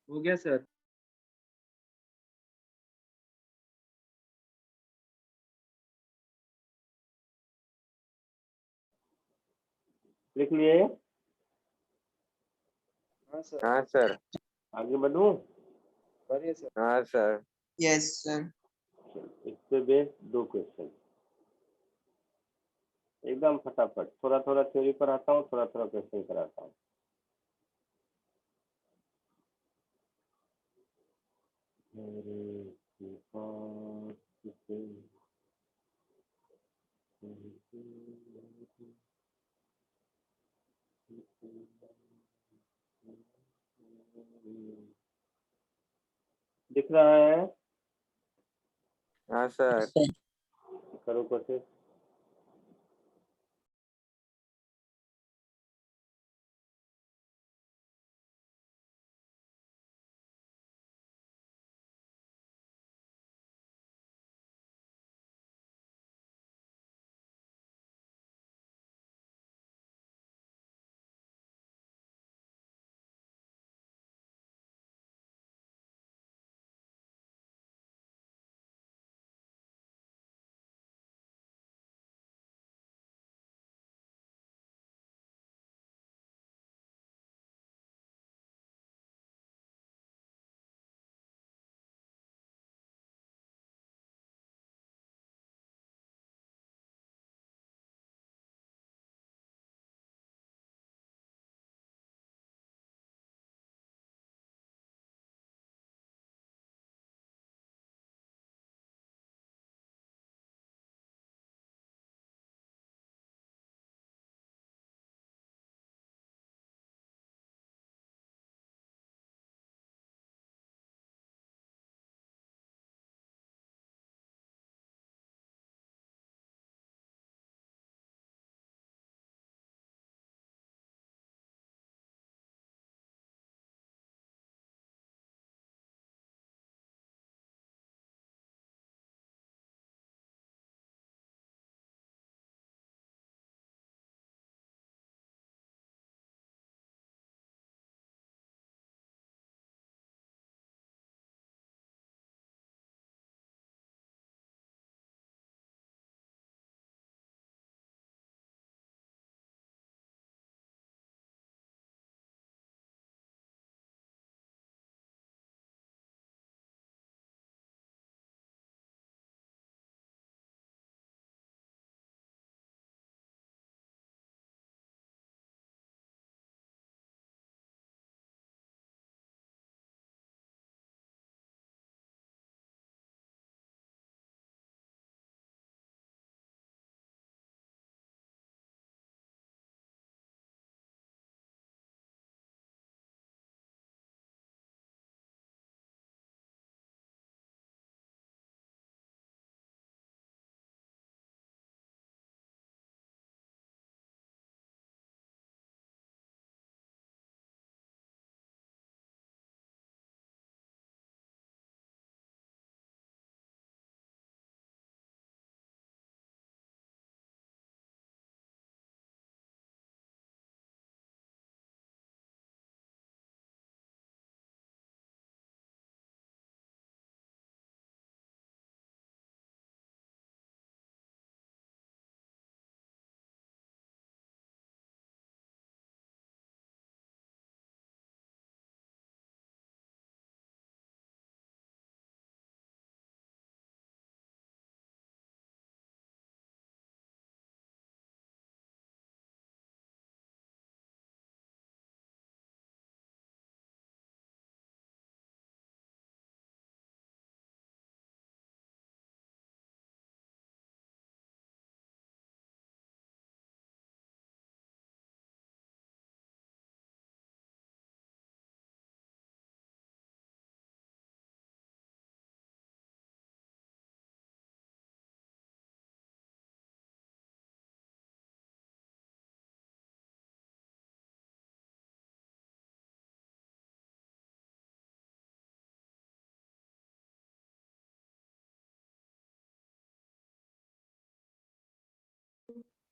हो गया सर। लिख लिए? हाँ सर। हाँ सर। आगे बढ़ूं? बढ़िया सर। हाँ सर। Yes sir. इस पे बेस दो क्वेश्चन। एकदम फटाफट, थोड़ा थोड़ा थ्योरी पढ़ाता हूँ, थोड़ा थोड़ा क्वेश्चन कराता हूँ। दिख रहा है? हाँ सर। करो कोशिश।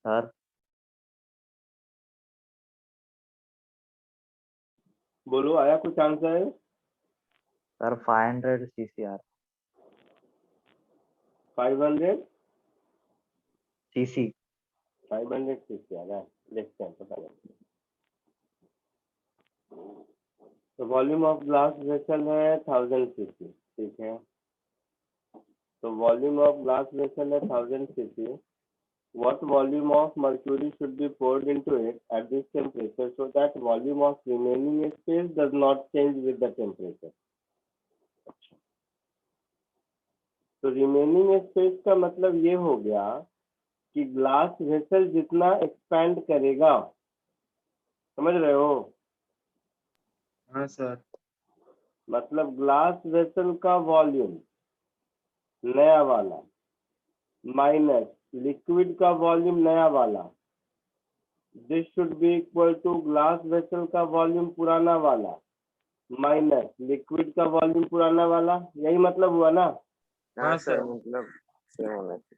सर बोलो, आया कुछ answer? Sir 500 CCR 500 CC 500 CC आ रहा है, देखते हैं, पता नहीं। तो वॉल्यूम ऑफ ग्लास वेसल है 1000 सीसी, ठीक है। तो वॉल्यूम ऑफ ग्लास वेसल है 1000 CC, what volume of mercury should be poured into it at this temperature so that volume of remaining space does not change with the temperature. तो remaining space का मतलब ये हो गया कि glass vessel जितना expand करेगा, समझ रहे हो? हाँ सर। मतलब ग्लास वेसल का वॉल्यूम नया वाला माइनस लिक्विड का वॉल्यूम नया वाला, this should be equal to glass vessel का वॉल्यूम पुराना वाला माइनस लिक्विड का वॉल्यूम पुराना वाला। यही मतलब हुआ ना? हाँ हाँ सर, सर। मतलब सेम होना चाहिए।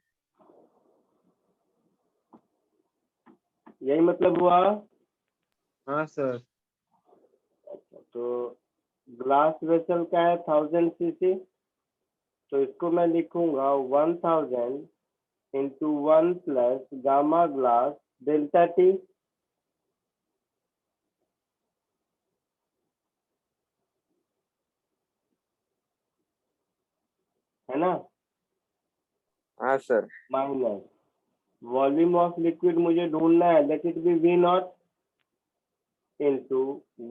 यही मतलब हुआ। हाँ सर। अच्छा, तो ग्लास वेसल का है 1000 सीसी, तो इसको मैं लिखूंगा 1000 into 1 plus gamma glass delta T, है ना? हाँ sir. Minus volume of liquid मुझे ढूंढना है, let it be V naught into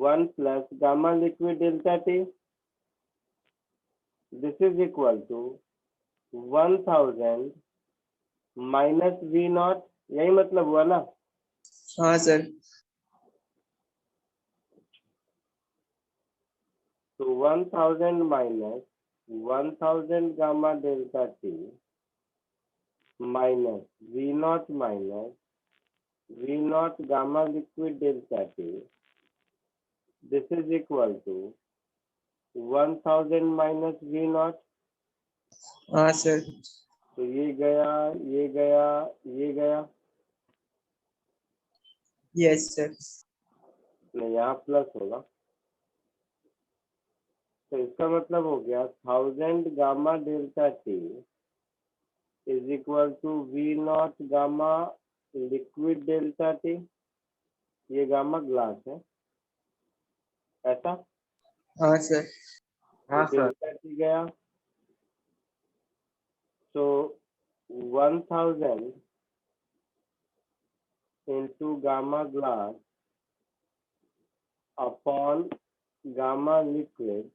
1 plus gamma liquid delta T, this is equal to 1000 minus V naught. यही मतलब हुआ ना? हाँ सर। तो 1000 minus 1000 gamma delta T minus V naught gamma liquid delta T, this is equal to 1000 minus V not. हाँ sir. तो ये गया, ये गया, ये गया, यस सर। नहीं यहाँ प्लस होगा। तो इसका मतलब हो गया 1000 gamma delta T is equal to V naught gamma liquid delta T, ये गामा ग्लास है, ऐसा? हाँ सर। हाँ तो सर। डेल्टा टी गया, तो 1000 into gamma glass upon gamma liquid,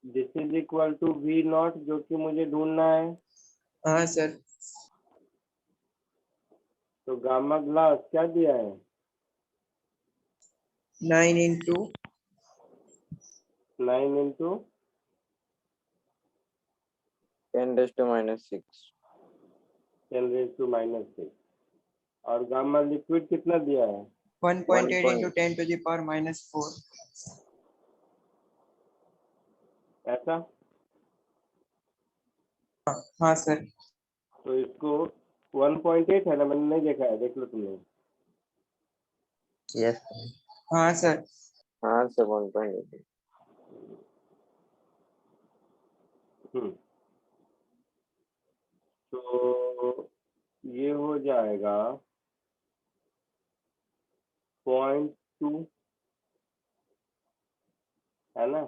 this is equal to V naught, जो कि मुझे ढूंढना है। हाँ सर। तो गामा ग्लास क्या दिया है? 9 इंटू 9 इंटू 10⁻⁶। 10⁻⁶। और गामा लिक्विड कितना दिया है? 1.8 इंटू 10⁻⁴। ऐसा? हाँ सर। तो इसको 1.8 है ना, मैंने नहीं देखा है, देख लो तुमने। यस हाँ सर। हाँ सर, 1.8। तो ये हो जाएगा 0.2, है ना?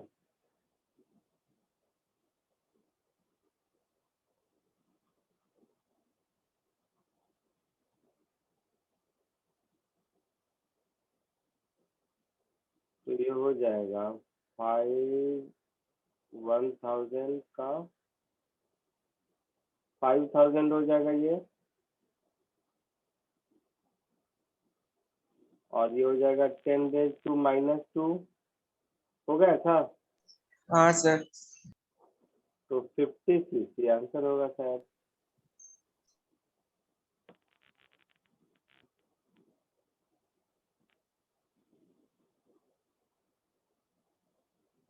तो ये हो जाएगा 1000 का 5000 हो जाएगा ये, और ये हो जाएगा 10⁻²। हो गया था? हाँ सर। तो 50 सीसी आंसर होगा शायद।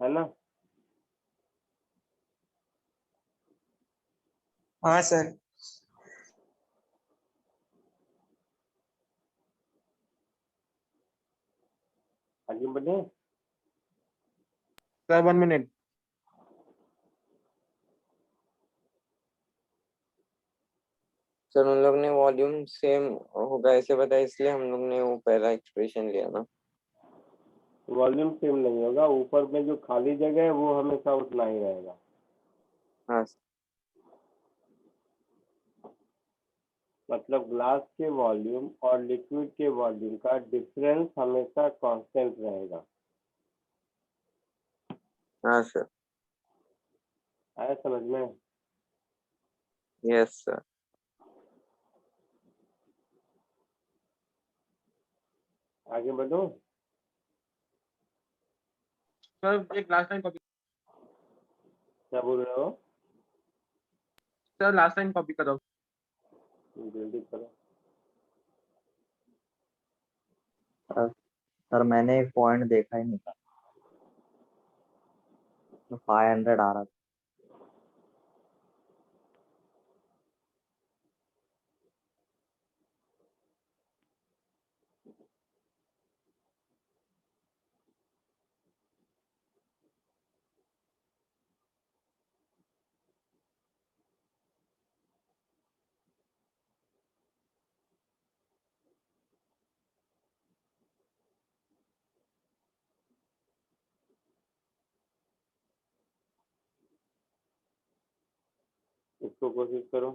है ना? हाँ सर। आगे बढ़े। Sir 1 minute. सर उन लोग ने वॉल्यूम सेम होगा ऐसे बताया, इसलिए हम लोग ने वो पहला एक्सप्रेशन लिया ना। वॉल्यूम सेम नहीं होगा, ऊपर में जो खाली जगह है वो हमेशा उतना ही रहेगा। हाँ मतलब ग्लास के वॉल्यूम और लिक्विड के वॉल्यूम का डिफरेंस हमेशा कांस्टेंट रहेगा। हाँ सर। आया समझ में? Yes sir. आगे बढ़ो। सर एक लास्ट टाइम कॉपी, क्या बोल रहे हो? सर लास्ट टाइम कॉपी करो। जल्दी करो। सर मैंने एक पॉइंट देखा ही नहीं था, 500 आ रहा था। इसको कोशिश करो।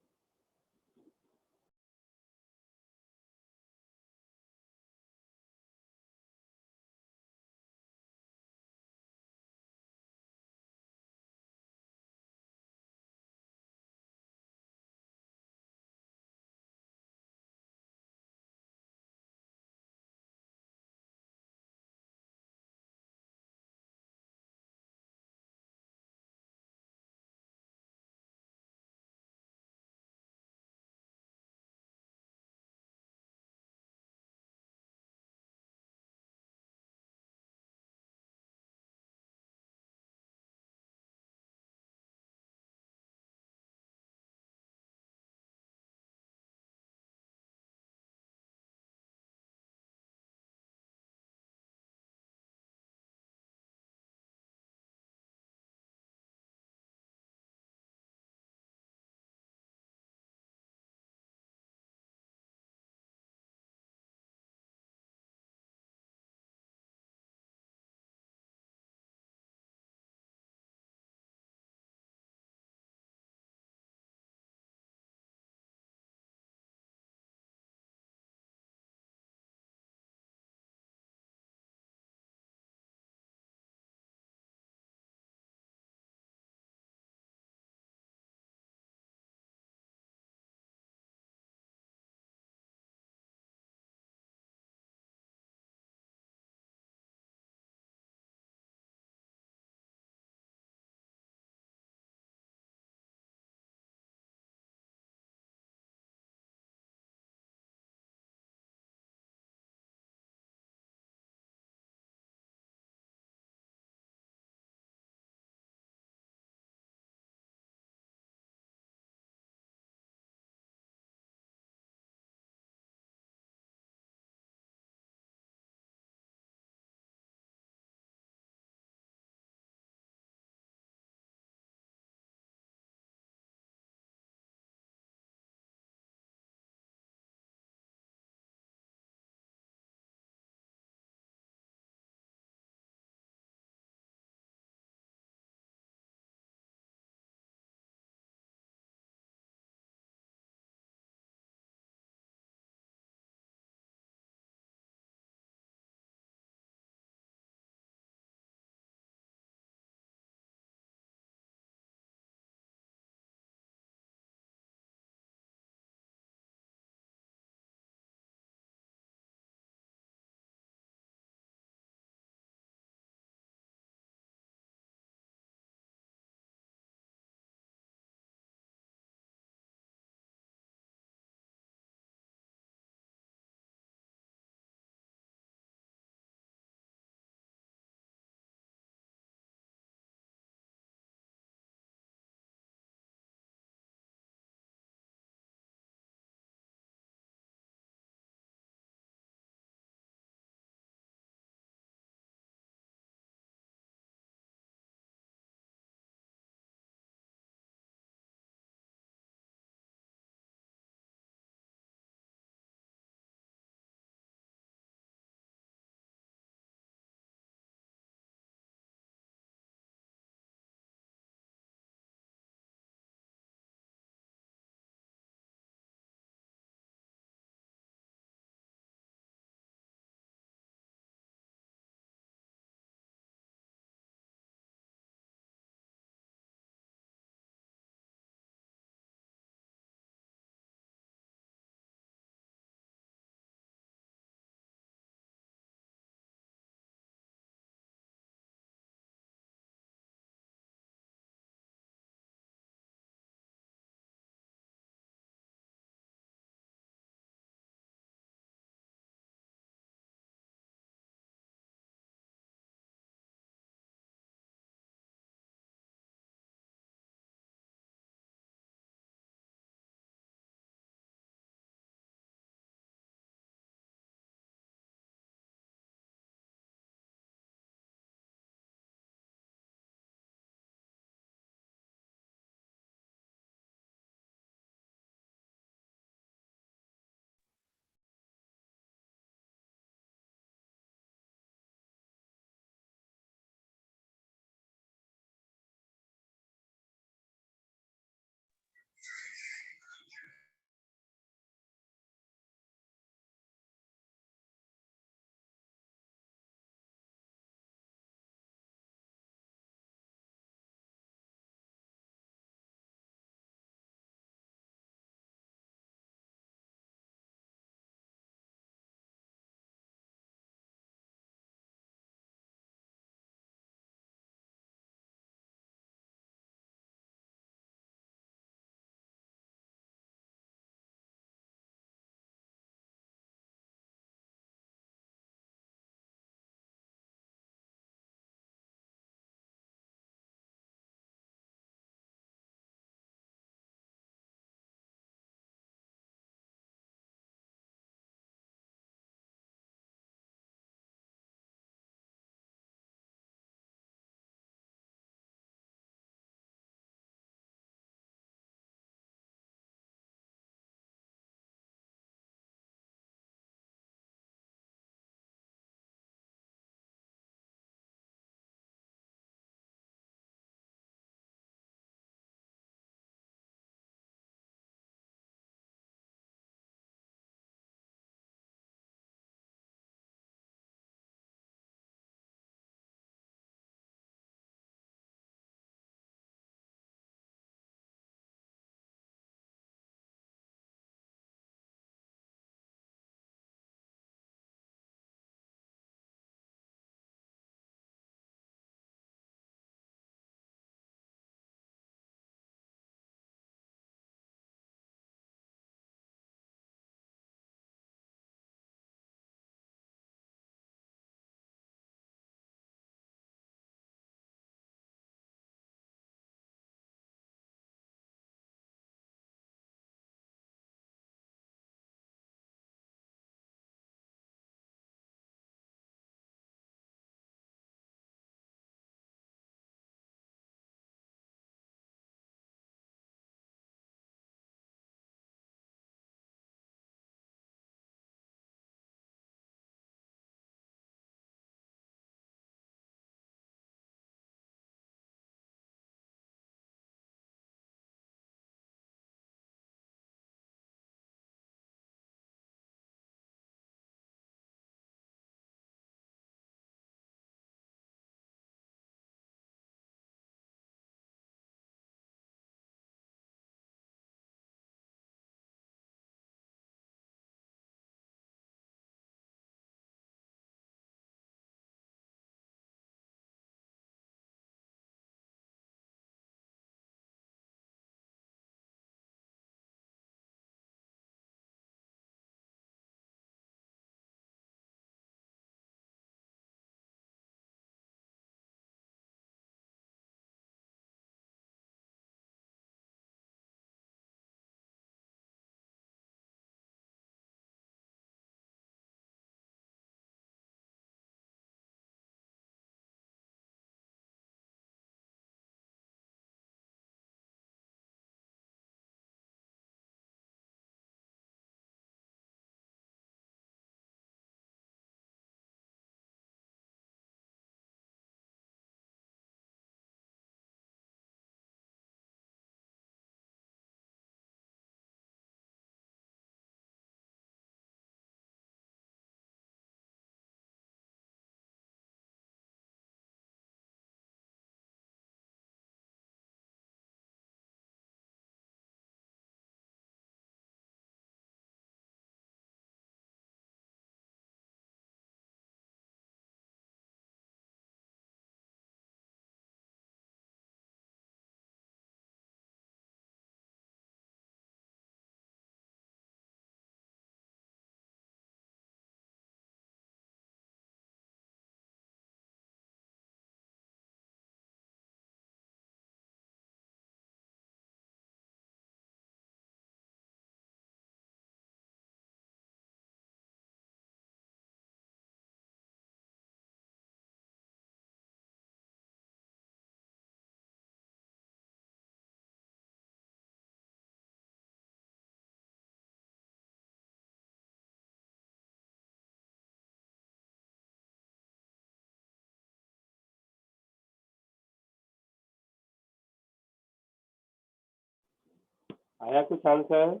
आया कुछ आंसर?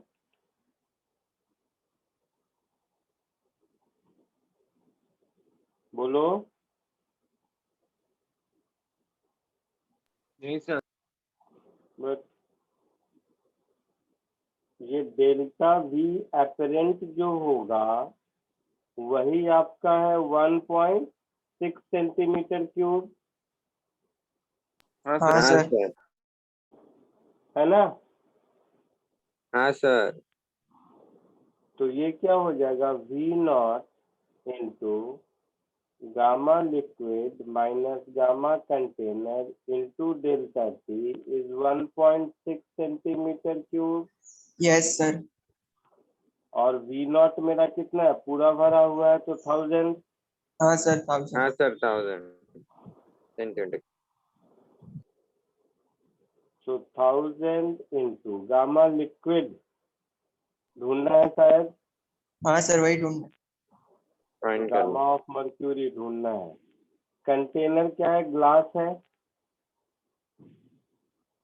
बोलो। नहीं सर। बट ये डेल्टा वी एपरेंट जो होगा वही आपका है 1.6 सेंटीमीटर क्यूब, हाँ हाँ सर। हाँ सर। सर। है ना? हाँ सर। तो ये क्या हो जाएगा, V0 into gamma liquid minus gamma container into delta T is 1.6 centimetre cube. Yes sir. और V0 मेरा कितना है, पूरा भरा हुआ है तो 1000। हाँ सर 1000। हाँ सर 1000 सेंटीमीटर। तो 1000 इंटू गामा लिक्विड ढूंढना है शायद, हाँ सर वही ढूंढना। फाइंड गामा करो। ऑफ मर्क्यूरी ढूंढना है। कंटेनर क्या है, ग्लास है,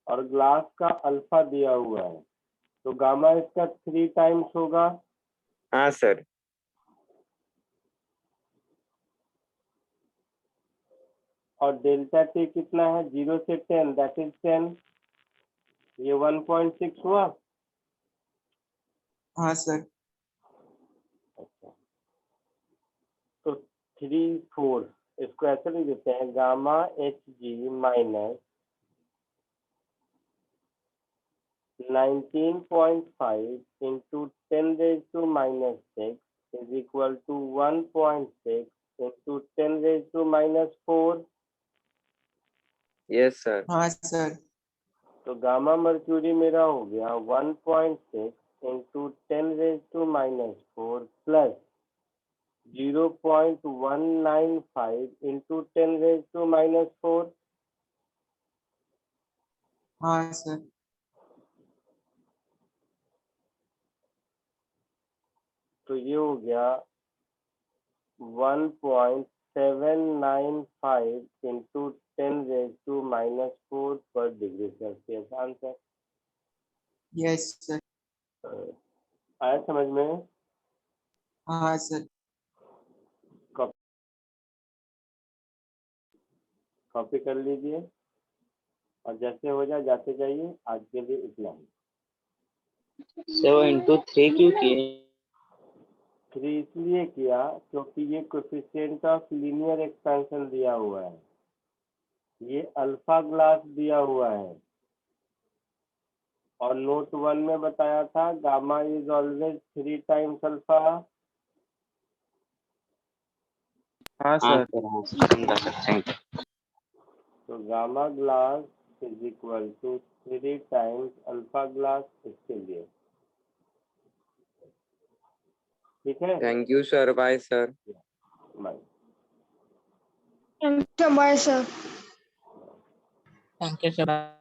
और ग्लास का अल्फा दिया हुआ है, तो गामा इसका 3 टाइम्स होगा। हाँ सर। और डेल्टा टी कितना है, 0 से 10 दैट इज 10। ये 1.6 हुआ। हाँ सर। अच्छा, तो 3 4 इसको ऐसे लिख देते हैं, gamma Hg minus 19.5 into 10⁻⁻6 is equal to 1.6 into 10⁻⁻4। Yes sir. हाँ सर। तो गामा मर्क्यूरी मेरा हो गया 1.6 इंटू 10⁻⁻4 प्लस 0.195 इंटू 10⁻⁻4। हाँ सर। तो ये हो गया 1.795 इंटू 10⁻⁻4 पर degree Celsius answer. Yes sir. आया समझ में? हाँ सर। कॉपी कर लीजिए और जैसे हो जाए जाते जाइए। आज के लिए इतना ही। 7 into 3 क्यों किए? 3 इसलिए किया क्योंकि ये कोफिशिएंट ऑफ लीनियर एक्सपेंशन दिया हुआ है, ये अल्फा ग्लास दिया हुआ है, और नोट 1 में बताया था gamma is always 3 times alpha. हाँ हाँ सर। सर, हाँ सर, समझा सर, थैंक यू। तो gamma glass is equal to 3 times alpha glass, इसके लिए। ठीक है, thank you sir. Bye sir. Bye. Bye, sir. Thank you sir.